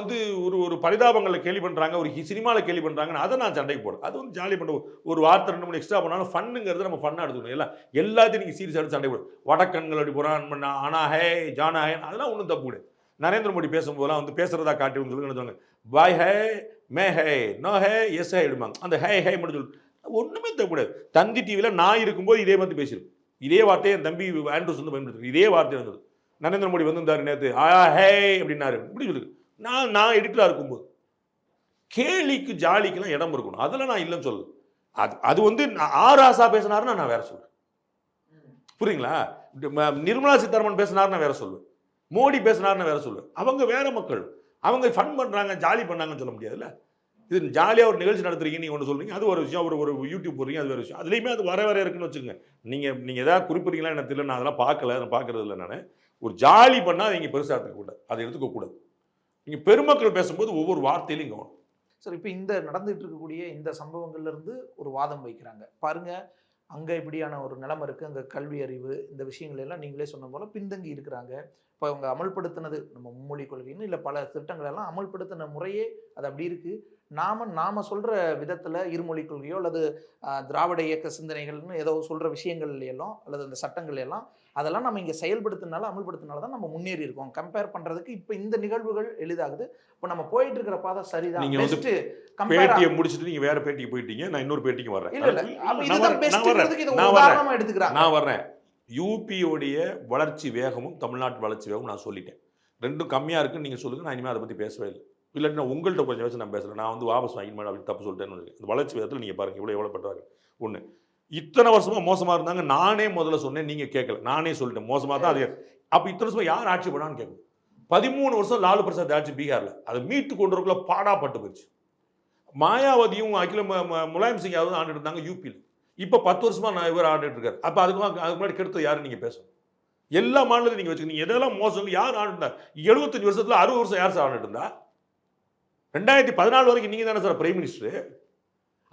Speaker 4: ஒரு பரிதாபங்களை கேள்வி பண்றாங்க, ஒரு சினிமாவில் கேள்வி பண்றாங்கன்னு அதை நான் சண்டைக்கு போடுறேன். அது ஜாலி பண்ண ஒரு வார்த்தை 2 3 எக்ஸ்ட்ரா பண்ணாலும் ஃபன்னுங்கிறது நம்ம ஃபன்னா எடுத்துக்கணும். எல்லாத்தையும் நீங்க சீரியஸ் எடுத்து சண்டை போடும். வடக்கண்கள் அப்படி போறான், ஆனா ஹே ஜானா ஹே, அதெல்லாம் ஒன்றும் தப்பு கிடையாது. நரேந்திர மோடி பேசும்போதெல்லாம் பேசுறதா காட்டி சொல்லுங்க, பாய் ஹே மே ஹே நோ ஹே எஸ் ஹே எடுப்பாங்க. அந்த ஹே ஹே மட்டும் சொல்லு, ஒண்ணுமே தப்பு கிடையாது. தந்தி டிவியில நான் இருக்கும்போது இதே மாதிரி பேசிடும். இதே வார்த்தையை என் தம்பி ஆண்ட்ரூஸ் பயன்படுத்து. இதே வார்த்தை இருந்தது. நரேந்திர மோடி வந்திருந்தாரு நேற்று, ஹே அப்படின்னாரு. இப்படி சொல்லுது. நான் எடிட்டரா இருக்கும்போது கேலிக்கு ஜாலிக்கெல்லாம் இடம் இருக்கணும். அதில் நான் இல்லைன்னு சொல்லு. அது ஆராசா பேசினாருன்னா நான் வேற சொல்றேன். புரியுங்களா? நிர்மலா சீதாராமன் பேசினாருன்னா வேற சொல்லுவேன். மோடி பேசினாருன்னா வேற சொல்லுவேன். அவங்க வேற மக்கள், அவங்க ஃபன் பண்றாங்க, ஜாலி பண்ணாங்கன்னு சொல்ல முடியாதுல்ல. இது ஜாலியாக ஒரு நிகழ்ச்சி நடத்துறீங்க, நீங்கள் ஒன்று சொல்றீங்க, அது ஒரு விஷயம். ஒரு யூடியூப் போடுறீங்க, அது வேறு விஷயம். அதுலேயுமே அது வர இருக்குன்னு வச்சுக்கோங்க. நீங்கள் எதாவது குறிப்பிட்டீங்களா எனக்கு தெரியல, நான் அதெல்லாம் பார்க்கல, அதை பார்க்கறது இல்லை. நான் ஒரு ஜாலி பண்ணால் நீங்கள் பெருசாக எடுத்துக்கூடாது, அதை எடுத்துக்கக்கூடாது. நீங்கள் பெருமக்கள் பேசும்போது ஒவ்வொரு வார்த்தையிலையும் கவனம்.
Speaker 5: சார், இப்போ இந்த நடந்துட்டு இருக்கக்கூடிய இந்த சம்பவங்கள்ல இருந்து ஒரு வாதம் வைக்கிறாங்க பாருங்க. அங்கே இப்படியான ஒரு நிலைமை இருக்குது, அங்கே கல்வி அறிவு இந்த விஷயங்கள் எல்லாம் நீங்களே சொன்ன போல் பின்தங்கி இருக்கிறாங்க. இப்போ அவங்க அமல்படுத்தினது நம்ம மும்மொழி கொள்கைன்னு இல்லை, பல திட்டங்கள் எல்லாம் அமல்படுத்தின முறையே அது அப்படி இருக்குது. நாம சொல்கிற விதத்தில் இருமொழி கொள்கையோ அல்லது திராவிட இயக்க சிந்தனைகள்னு ஏதோ சொல்கிற விஷயங்கள் எல்லாம் அல்லது அந்த சட்டங்கள் எல்லாம் அதெல்லாம் நம்ம இங்கே செயல்படுத்தினால அமல்படுத்தினால தான் நம்ம முன்னேறி இருக்கோம். கம்பேர் பண்ணுறதுக்கு இப்போ இந்த நிகழ்வுகள் எளிதாகுது. இப்போ நம்ம போயிட்டு இருக்கிற பாதை சரிதான்.
Speaker 4: பேட்டியை முடிச்சுட்டு நீங்கள் வேற பேட்டிக்கு போயிட்டீங்க, நான் இன்னொரு பேட்டிக்கு வர்றேன். நான் வர்றேன். யூபியோடைய வளர்ச்சி வேகமும் தமிழ்நாட்டு வளர்ச்சி வேகமும் நான் சொல்லிட்டேன். ரெண்டும் கம்மியாக இருக்குன்னு நீங்கள் சொல்லுங்கள், நான் இனிமேல் அதை பற்றி பேசவே இல்லை. இல்லாட்டி நான் உங்கள்கிட்ட கொஞ்சம் வச்சு நான் பேசுகிறேன். நான் வாபஸ் வாங்கிட்டு அப்படி தப்பு சொல்லிட்டேன்னு இந்த வளர்ச்சி வேகத்தில் நீங்கள் பாருங்கள் எவ்வளோ பண்ணுறாங்க. ஒன்று, இத்தனை வருஷமாக மோசமாக இருந்தாங்க, நானே முதல்ல சொன்னேன், நீங்கள் கேட்கல. நானே சொல்லிட்டேன் மோசமாக தான். அது அப்போ இத்தனை வருஷமாக யார் ஆட்சி பண்ணான்னு கேட்கணும். 13 வருஷம் லாலு பிரசாத் ஆட்சி பீகாரில், அதை மீட்டு கொண்டு வரக்குள்ள பாடாப்பட்டு போயிடுச்சு. மாயாவதியும் முலாயம் சிங் யாவது ஆண்டு இருந்தாங்க யூபியில். இப்போ 10 வருஷமா நான் இவர் ஆண்டுட்டு இருக்காரு. அப்போ அதுக்கு முன்னாடி கெடுத்தது யாரு நீங்க பேசணும். எல்லா மாநிலத்தையும் நீங்க வச்சுக்கணும். எதெல்லாம் மோசம் யார் ஆண்டுட்டா? 75 வருஷத்துல 60 வருஷம் யார் சார் ஆண்டுட்டு இருந்தா? 2014 வரைக்கும் நீங்க தானே சார் பிரைம் மினிஸ்டர்.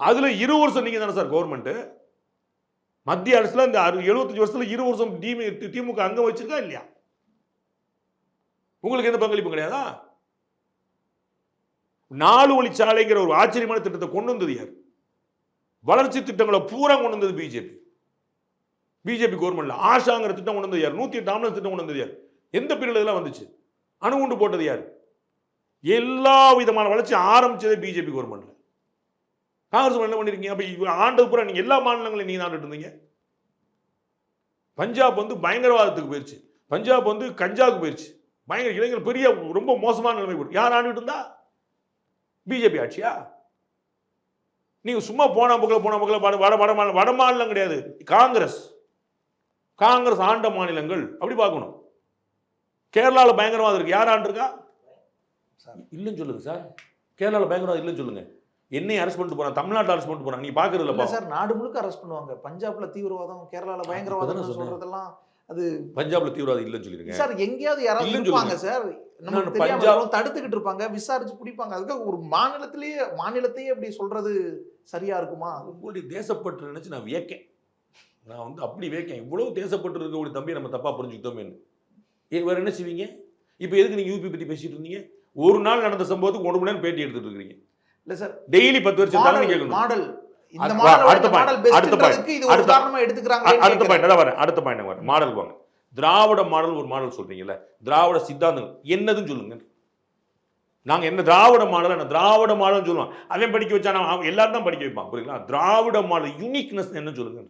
Speaker 4: அதுல 20 வருஷம் நீங்க தானே சார் கவர்மெண்ட். மத்திய அரசுல இந்த 75 வருஷத்துல 20 வருஷம் திமுக அங்க வச்சிருக்கா இல்லையா? உங்களுக்கு எந்த பங்களிப்பும் கிடையாதா? 4 வழிச்சாலைங்கிற ஒரு ஆச்சரியமான திட்டத்தை கொண்டு வந்தது யார்? வளர்ச்சி திட்டங்களை பூரா கொண்டு வந்தது பிஜேபி கவர்மெண்ட்ல. ஆஷாங்கிற திட்டம் கொண்டு வந்தது யார்? 108 ஆம்புலன்ஸ் திட்டம் கொண்டு வந்தது யார்? எந்த பீரியட்ல இதெல்லாம் வந்துச்சு? அணுகுண்டு போட்டது யார்? எல்லா விதமான வளர்ச்சி ஆரம்பிச்சதே பிஜேபி கவர்மெண்ட்ல. காங்கிரஸ் என்ன பண்ணிருக்கீங்க? அப்ப ஆண்டு பூரா நீங்க எல்லா மாநிலங்களையும் நீங்க ஆண்டுட்டு இருந்தீங்க. பஞ்சாப் வந்து பயங்கரவாதத்துக்கு போயிருச்சு. பஞ்சாப் வந்து கஞ்சாவுக்கு போயிருச்சு. பயங்கர இளைஞர் பெரிய ரொம்ப மோசமான நிலைமை போயிருக்கு. யார் ஆண்டுட்டு இருந்தா? பிஜேபி ஆட்சியா? நீங்க சும்மா போன போக்கல வட மாநிலம் கிடையாது. காங்கிரஸ் ஆண்ட மாநிலங்கள் அப்படி பார்க்கணும். கேரளாவில் பயங்கரவாதம் இருக்கு. யார் ஆண்டிருக்கா? இல்லைன்னு சொல்லுங்க சார். கேரளாவில் பயங்கரவாதம் இல்லைன்னு சொல்லுங்க. என்னை அரெஸ்ட் பண்ணிட்டு போறாங்க, தமிழ்நாட்டில் அரெஸ்ட் பண்ணிட்டு போறாங்க. நீ பாக்குறது இல்ல
Speaker 5: சார், நாடு முழுக்க அரெஸ்ட் பண்ணுவாங்க. பஞ்சாப்ல தீவிரவாதம், கேரளால பயங்கரவாதம் சொல்றதெல்லாம் அது
Speaker 4: பஞ்சாப்ல தீவிரவாதம் இல்லைன்னு சொல்லிருக்கேன்
Speaker 5: சார். எங்கேயாவது யாராவது இருப்பாங்க சார், நமக்கு தெரியாம தடுத்துக்கிட்டு இருப்பாங்க, விசாரிச்சு பிடிப்பாங்க. அதுக்காக ஒரு மாநிலத்தையே அப்படி சொல்றது சரியா இருக்குமா?
Speaker 4: உங்களுடைய தேசப்பற்று நினைச்சு நான் வியக்கேன். நான் வந்து அப்படி வியக்கேன். இவ்வளவு தேசப்பற்று இருக்கக்கூடிய தம்பி நம்ம தப்பா புரிஞ்சுக்கிட்டோமே. வேற என்ன செய்வீங்க? இப்போ எதுக்கு நீங்க யூபி பத்தி பேசிட்டு இருந்தீங்க? ஒரு நாள் நடந்த சம்பவத்துக்கு 1 மணி நேரம் பேட்டி எடுத்துட்டு இருக்கீங்க. இல்ல சார், டெய்லி 10 வருஷம் தானே கேட்கணும். மாடல் இந்த மாடல் அடுத்த பாயிண்ட் இது ஒரு உதாரணமா எடுத்துக்கறாங்க. அடுத்த பாயிண்ட் வரேன். மாடல் வாங்க. திராவிட மாடல் ஒரு மாடல் சொல்றீங்கல்ல, திராவிட சித்தாந்தம் என்னதுன்னு சொல்லுங்க. நாங்க என்ன திராவிட மாடல், என்ன திராவிட மாடல் சொல்லுவோம். அவன் படிக்க வச்சா எல்லாரும் தான் படிக்க வைப்பான். புரியுங்களா? திராவிட மாடல் யூனிக்னஸ் என்ன சொல்லுங்க,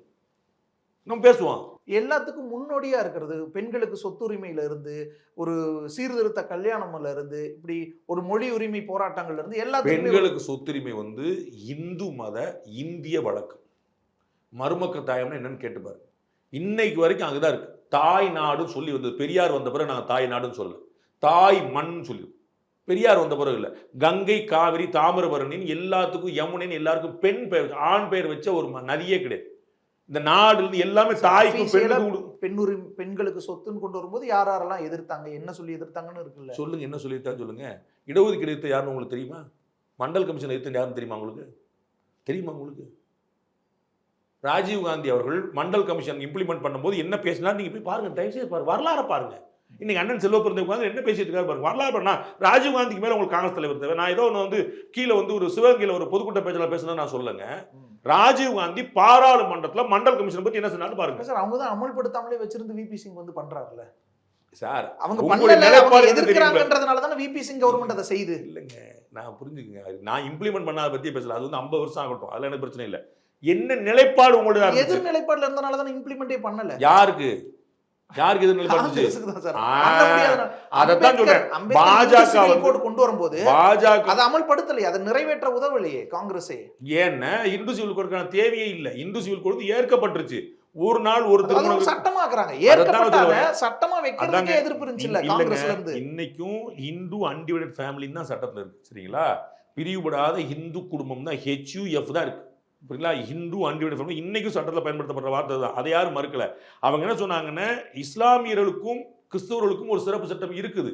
Speaker 4: நம்ம பேசுவோம்.
Speaker 5: எல்லாத்துக்கும் முன்னோடியா இருக்கிறது பெண்களுக்கு சொத்துரிமையில இருந்து, ஒரு சீர்திருத்த கல்யாணம்ல இருந்து, இப்படி ஒரு மொழி உரிமை போராட்டங்கள்ல இருந்து எல்லாத்துக்கும்.
Speaker 4: பெண்களுக்கு சொத்துரிமை வந்து இந்து மத இந்திய வழக்கு. மருமக்க தாயம்னா என்னன்னு கேட்டுப்பாரு. இன்னைக்கு வரைக்கும் அங்கதான் இருக்கு. தாய் நாடுன்னு சொல்லி வந்தது. பெரியார் வந்த பிறகு நாங்கள் தாய் நாடுன்னு சொல்லல, தாய் மண் சொல்லி. பெரியார் வந்த பிறகு இல்லை. கங்கை, காவிரி, தாமிரபரணின்னு எல்லாத்துக்கும், யமுனைன்னு எல்லாருக்கும் பெண் பெயர், ஆண் பெயர் வச்ச ஒரு நதியே கிடையாது. இந்த நாடு எல்லாமே தாய்க்கும்
Speaker 5: பெண்களுக்கு சொத்துன்னு கொண்டு வரும்போது யாரெல்லாம் எதிர்த்தாங்க, என்ன சொல்லி எதிர்த்தாங்கன்னு இருக்குல்ல.
Speaker 4: சொல்லுங்க, என்ன சொல்லியிருக்காங்க சொல்லுங்க. இடஒதுக்கீடு எதிர்த்த யாருன்னு உங்களுக்கு தெரியுமா? மண்டல் கமிஷன் எதிர்த்த யாருன்னு தெரியுமா உங்களுக்கு? ராஜீவ் காந்தி அவர்கள் மண்டல் கமிஷன் இம்ப்ளிமெண்ட் பண்ணும்போது என்ன பேசினார் நீங்க போய் பாருங்க. தயவுசெய்து பாருங்க, வரலாறு பாருங்க. இன்னைக்கு அண்ணன் செல்வ பிறந்த உட்காந்து என்ன பேசிட்டு இருக்காரு பாருங்க. வரலாறு பண்ணா ராஜீவ் காந்திக்கு மேல உங்களுக்கு காங்கிரஸ் தலைவர் தேவை. நான் ஏதோ ஒன்று வந்து கீழே வந்து ஒரு சிவகங்கையில் ஒரு பொதுக்கூட்ட பேச்சில் பேசுனா நான் சொல்லுங்க. ராஜீவ் காந்தி பாராளுமன்றத்தில் மண்டல் கமிஷன் பத்தி என்ன சொன்னாலும் பாருங்க
Speaker 5: சார். அவங்க தான் அமல்படுத்தாமலே வச்சிருந்து விபி சிங் வந்து பண்றாருல்ல
Speaker 4: சார்.
Speaker 5: அவங்க எதிர்க்கிறாங்கன்றதுனால தானே விபி சிங் கவர்மெண்ட் அதை செய்யுது.
Speaker 4: இல்லைங்க, நான் புரிஞ்சுக்குங்க. நான் இம்ப்ளிமெண்ட் பண்ணாத பத்தி பேசல. அது வந்து 50 வருஷம் ஆகட்டும், அதுல எனக்கு பிரச்சனை இல்லை. என்ன நிலைப்பாடு உங்களுடைய?
Speaker 5: எதிர் நிலைப்பாடுல இருந்தனால தானே இம்ப்ளிமெண்டே பண்ணல.
Speaker 4: யாருக்கு எதிர் நிலைப்பாடு? அதான் சொல்றேன். பாஜக
Speaker 5: கொண்டு வரும்போது அதை அமல்படுத்தலையே, அதை நிறைவேற்ற உதவலையே காங்கிரஸே.
Speaker 4: ஏன்னா இந்து சிவில் கோடுக்கான தேவையே இல்லை. இந்து சிவில் கோடு ஏற்கப்பட்டுருச்சு. ஒரு நாள் ஒரு திருமணம்
Speaker 5: சட்டமாக்குறாங்க. ஏற்கப்பட்டாத சட்டமா வைக்கிறதுக்கே எதிர்ப்பு இருந்துச்சுல்ல காங்கிரஸ்ல இருந்து.
Speaker 4: இன்னைக்கும் இந்து அன்டிவைடட் ஃபேமிலின்னு தான் சட்டத்துல இருக்கு. சரிங்களா? பிரிவுபடாத இந்து குடும்பம் தான் HUF தான் இருக்கு. புரியுங்களா? ஹிந்து அன்டிவைடட் ஃபேமிலி இன்னைக்கும் சட்டத்தில் பயன்படுத்தப்படுற வார்த்தை தான். அதை யாரும் மறுக்கல. அவங்க என்ன சொன்னாங்கன்னா, இஸ்லாமியர்களுக்கும் கிறிஸ்தவர்களுக்கும் ஒரு சிறப்பு சட்டம் இருக்குது,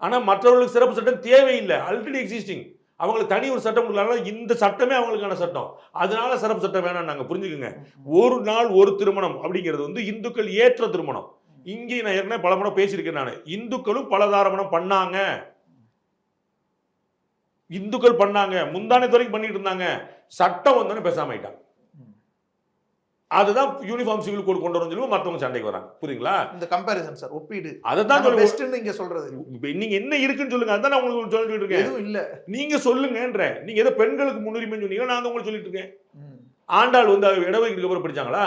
Speaker 4: ஆனா மற்றவர்களுக்கு சிறப்பு சட்டம் தேவையில்லை, ஆல்ரெடி எக்ஸிஸ்டிங். அவங்களுக்கு தனி ஒரு சட்டம் கொடுக்கல. இந்த சட்டமே அவங்களுக்கான சட்டம், அதனால சிறப்பு சட்டம் வேணாம். நாங்க புரிஞ்சுக்குங்க. ஒரு நாள் ஒரு திருமணம் அப்படிங்கிறது வந்து இந்துக்கள் ஏற்ற திருமணம். இங்கே நான் ஏற்கனவே பல முறை பேசியிருக்கேன். நான் இந்துக்களும் பலதாரமணம் பண்ணாங்க. இந்துக்கள் பண்ணாங்க, முந்தானே வரைக்கும் பண்ணிட்டு இருந்தாங்க. சட்டம் வந்தோன்னு பேசாம ஆயிட்டாங்க. அதுதான் யூனிஃபார்ம் சிவில் கோட் கொண்டு வரணும் சொல்லி மற்றவங்க சண்டைக்கு வராங்க. புரியுங்களா?
Speaker 5: இந்த கம்பேரிசன் சார், ஒப்பீடு.
Speaker 4: அதான்
Speaker 5: இங்க சொல்றது.
Speaker 4: நீங்க என்ன இருக்குன்னு சொல்லுங்க. அதான் நான் உங்களுக்கு சொல்லிட்டு இருக்கேன். எதுவும் இல்ல, நீங்க சொல்லுங்கன்ற. நீங்க ஏதோ பெண்களுக்கு முன்னுரிமைன்னு சொன்னீங்க, நான் உங்களுக்கு சொல்லிட்டு இருக்கேன். ஆண்டாள் வந்து இடஒதுக்கீடு அப்புறம் படிச்சாங்களா?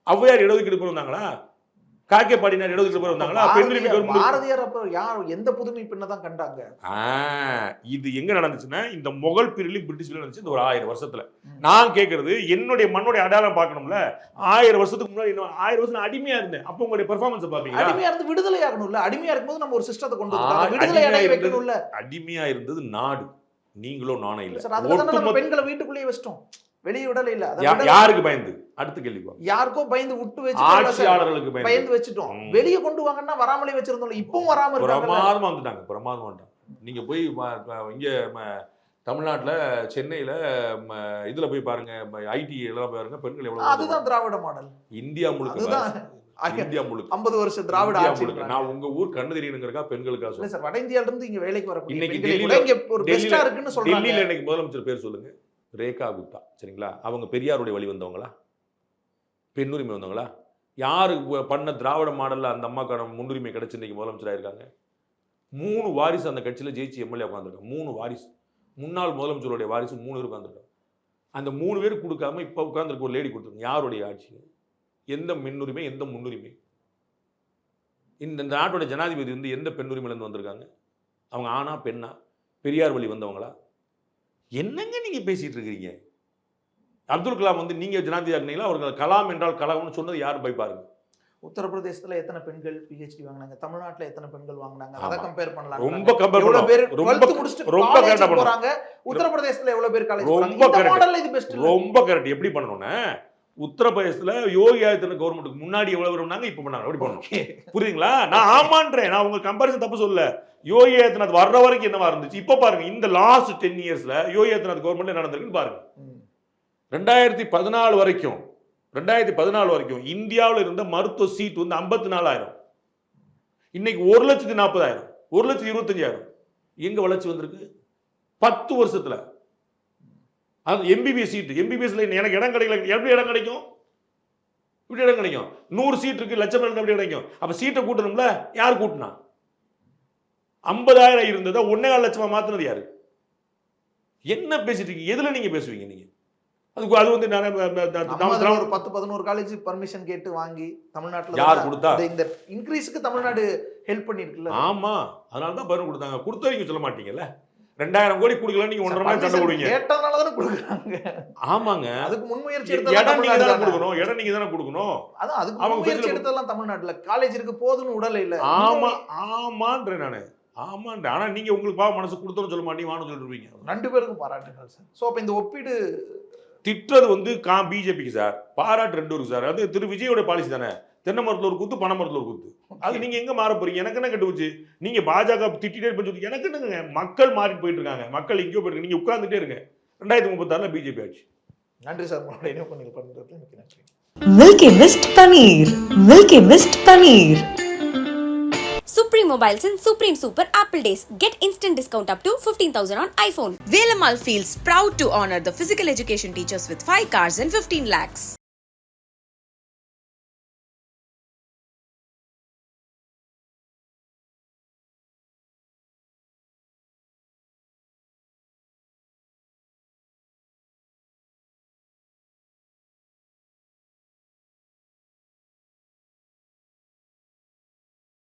Speaker 4: ஔவையார் இடஒதுக்கீடு அப்புறம் வந்தாங்களா? காக்கே பாடினார் இடஒதுக்கீடு அப்புறம் வந்தாங்களா?
Speaker 5: பாரதியார் அப்ப யார் எந்த புதுமை பெண்ணதான் கண்டாங்க?
Speaker 4: இது எங்க நடந்துச்சுன்னா, இந்த முகல் பீரியட்ல பிரிட்டிஷ்ல நடந்துச்சு. இந்த ஒரு 1000 வருஷத்துல. நான் கேட்கறது, என்னுடைய மண்ணுடைய அடையாளம் பார்க்கணும்ல. 1000 வருஷத்துக்கு முன்னாடி 1000 வருஷம் அடிமையா இருந்தேன். அப்ப உங்களுடைய பெர்ஃபார்மன்ஸ் பாப்பீங்க.
Speaker 5: அடிமையா இருந்து விடுதலை ஆகணும்ல. அடிமையா இருக்கும்போது நம்ம ஒரு சிஸ்டத்தை கொண்டு வரணும். விடுதலை அடைய வைக்கணும்ல.
Speaker 4: அடிமையா இருந்தது நாடு, நீங்களோ நானே இல்ல.
Speaker 5: சார், அதனால நம்ம பெண்களை வீட்டுக்குள்ளேயே வச்சிட்டோம். வெளியிடல இல்ல. அதை விடல.
Speaker 4: யாருக்கு பயந்து? அடுத்த கேள்வி பாருங்க.
Speaker 5: யாருக்கோ பயந்து விட்டு வச்சு
Speaker 4: ஆட்சியாளர்களுக்கு
Speaker 5: பயந்து வச்சுட்டோம். வெளியே கொண்டு வாங்கன்னா வராமலே வச்சிருந்தோம். இப்பவும் வராம இருக்காங்க.
Speaker 4: பிரமாதமா வந்துட்டாங்க, பிரமாதமா வந்துட்டாங்க. நீங்க போய் இங்க தமிழ்நாட்டுல சென்னையில இதுல போய் பாருங்க, ஐடி எல்லாம் பாருங்க, பெண்கள் எவ்வளவு.
Speaker 5: அதுதான் திராவிட மாடல்.
Speaker 4: இந்தியா முழுக்க, இந்தியா முழுக்க
Speaker 5: 50 வருஷம் திராவிட ஆட்சி.
Speaker 4: நான் உங்க ஊர் கண்ணு தெரியணுங்கிறக்கா பெண்களுக்காக சொல்றேன்
Speaker 5: சார். வட இந்தியால இருந்து இங்க வேலைக்கு வரக்கூடிய
Speaker 4: இன்னைக்கு
Speaker 5: பெண்கள் இங்க ஒரு பெஸ்டா இருக்குன்னு சொல்றாங்க.
Speaker 4: டெல்லியில இன்னைக்கு முதலமைச்சர் பேர் சொல்லுங்க, ரேகா குப்தா. சரிங்களா? அவங்க பெரியாருடைய வழி வந்தவங்களா? பெண்ணுரிமை வந்தவங்களா? யாரு பண்ண திராவிட மாடல்ல அந்த அம்மாக்கான முன்னுரிமை கிடைச்சு இன்னைக்கு முதலமைச்சராக இருக்காங்க? 3 வாரிசு அந்த கட்சியில ஜெயிச்சு எம்எல்ஏ உட்காந்துருக்காங்க. 3 வாரிசு, முன்னாள் முதலமைச்சருடைய வாரிசு 3 பேர் உட்காந்துருக்காங்க. அந்த 3 பேர் கொடுக்காம இப்ப உட்காந்துருக்க ஒரு லேடி கொடுத்துருங்க. யாருடைய ஆட்சி? எந்த முன்னுரிமை, எந்த முன்னுரிமை? இந்த நாட்டோட ஜனாதிபதி வந்து எந்த பெண்ணுரிமையிலேருந்து வந்திருக்காங்க? அவங்க ஆணா பெண்ணா? பெரியார் வழி வந்தவங்களா? என்னங்க நீங்க பேசிட்டு இருக்கிறீங்க? அப்துல் கலாம் வந்து நீங்க ஜனாதிபதி ஆகினீங்களா? அவர்கள் கலாம் என்றால் கலாம்னு சொன்னது யார் போய் பாருங்க.
Speaker 5: உத்தரப்பிரதேசத்துல எத்தனை பெண்கள் பிஹெச்டி வாங்குனாங்க? தமிழ்நாட்டுல எத்தனை பெண்கள் வாங்குனாங்க? அதை கம்பேர் பண்ணலாம்.
Speaker 4: ரொம்ப கம்பேர்
Speaker 5: எவ்வளவு பேர்
Speaker 4: ரொம்ப
Speaker 5: 12th முடிச்சிட்டு
Speaker 4: ரொம்ப கரெக்டா
Speaker 5: போறாங்க? உத்தரப்பிரதேசத்துல எவ்வளவு பேர் காலேஜ் போறாங்க?
Speaker 4: ரொம்ப
Speaker 5: இந்த மாடல்ல இது பெஸ்ட்.
Speaker 4: ரொம்ப கரெக்ட். எப்படி பண்ணணும்னா, உத்தரப்பிரதேசத்துல யோகி ஆதித்யநாத் கவர்மெண்ட்டுக்கு முன்னாடி எவ்வளவு பண்ணாங்க, இப்ப பண்ணாங்க. அப்படி பண்ணணும். புரியுதுங்களா? நான் ஆமான்றேன். நான் உங்க கம்பேரிசன் தப்பு சொல்ல. யோகி ஆதித்யநாத் வர்ற வரைக்கும் என்னவா இருந்துச்சு, இப்ப பாருங்க. இந்த லாஸ்ட் 10 இயர்ஸ்ல யோகி ஆதித்யநாத் கவர்மெண்ட் என்ன நடந்திருக்குன்னு பாருங்க. 2014 வரைக்கும் இந்தியாவில் இருந்த மருத்துவ சீட் வந்து 54,000. இன்னைக்கு 1,40,000, 1,25,000. எங்க வளர்ச்சி வந்திருக்கு 10 வருஷத்துல? அது எம்பிபிஎஸ் சீட். எம்பிபிஎஸ்ல எனக்கு இடம் கிடைக்கல. எப்படி இடம் கிடைக்கும்? இப்படி இடம் கிடைக்கும். 100 சீட் இருக்கு, லட்சம் எப்படி கிடைக்கும்? அப்ப சீட்டை கூட்டணும்ல. யார் கூட்டினா? 50,000 இருந்ததை 1.25 லட்சமா மாத்தினது யாரு? என்ன பேசிட்டு இருக்கீங்க? எதுல நீங்க பேசுவீங்க நீங்க? அது வந்து
Speaker 5: ஒரு 10-11 காலேஜ் பர்மிஷன் கேட்டு வாங்கி தமிழ்நாட்டுல
Speaker 4: யார் கொடுத்தா?
Speaker 5: இந்த இன்க்ரீஸ்க்கு தமிழ்நாடு ஹெல்ப் பண்ணிருக்குல்ல.
Speaker 4: ஆமா, அதனால தான் பர்மிட் கொடுத்தாங்க. கொடுத்தவங்க சொல்ல மாட்டீங்கல்ல. 2,000 கோடி கொடுக்கல, நீங்க 1.5 மணி சண்டை போடுவீங்க.
Speaker 5: கேட்டதனால தான கொடுக்குறாங்க.
Speaker 4: ஆமாங்க,
Speaker 5: அதுக்கு முன்முயற்சி எடுத்தா
Speaker 4: இடம் நீங்க தான கொடுக்கணும். இடம் நீங்க தான கொடுக்கணும்.
Speaker 5: அதான் அதுக்கு முன்முயற்சி எடுத்ததெல்லாம் தமிழ்நாட்டுல காலேஜ் இருக்கு போதுன்னு உடல இல்ல.
Speaker 4: ஆமா ஆமான்றேன் நானு. ஆமான்ற. ஆனா நீங்க உங்களுக்கு பாவ மனசு கொடுத்தோன்னு சொல்ல மாட்டீங்க, வான்னு சொல்லிட்டு இருப்பீங்க.
Speaker 5: 2 பேருக்கும் பாராட்டுகள் சார். சோ அப்ப இந்த ஒப்பீடு
Speaker 4: திட்டுறது வந்து பிஜேபிக்கு சார், பாராட்டு 2 இருக்கு சார். அது திரு விஜயோட பாலிசி தானே. தென்னை மரத்துல ஒரு குத்து, பனை மரத்துல ஒரு குத்து. அது நீங்க எங்க மாற போறீங்க? எனக்கு என்ன கெட்டு போச்சு? நீங்க பாஜக திட்டிட்டே இருப்பீங்க. எனக்கு என்னங்க, மக்கள் மாறிட்டு போயிட்டு இருக்காங்க. மக்கள் எங்கேயோ போயிட்டு நீங்க உட்கார்ந்துட்டே இருங்க. 2036 பிஜேபி ஆட்சி.
Speaker 5: நன்றி சார். உங்களுடைய இணைப்பு பண்ணி பண்றதுக்கு மிக்க நன்றி.
Speaker 1: Milky Mist Paneer. Milky Mist Paneer.
Speaker 2: Supreme Mobiles and Supreme Super Apple Days. Get instant discount up to 15,000 on iPhone.
Speaker 3: Velamal feels proud to honor the physical education teachers with 5 cars and 15 lakhs.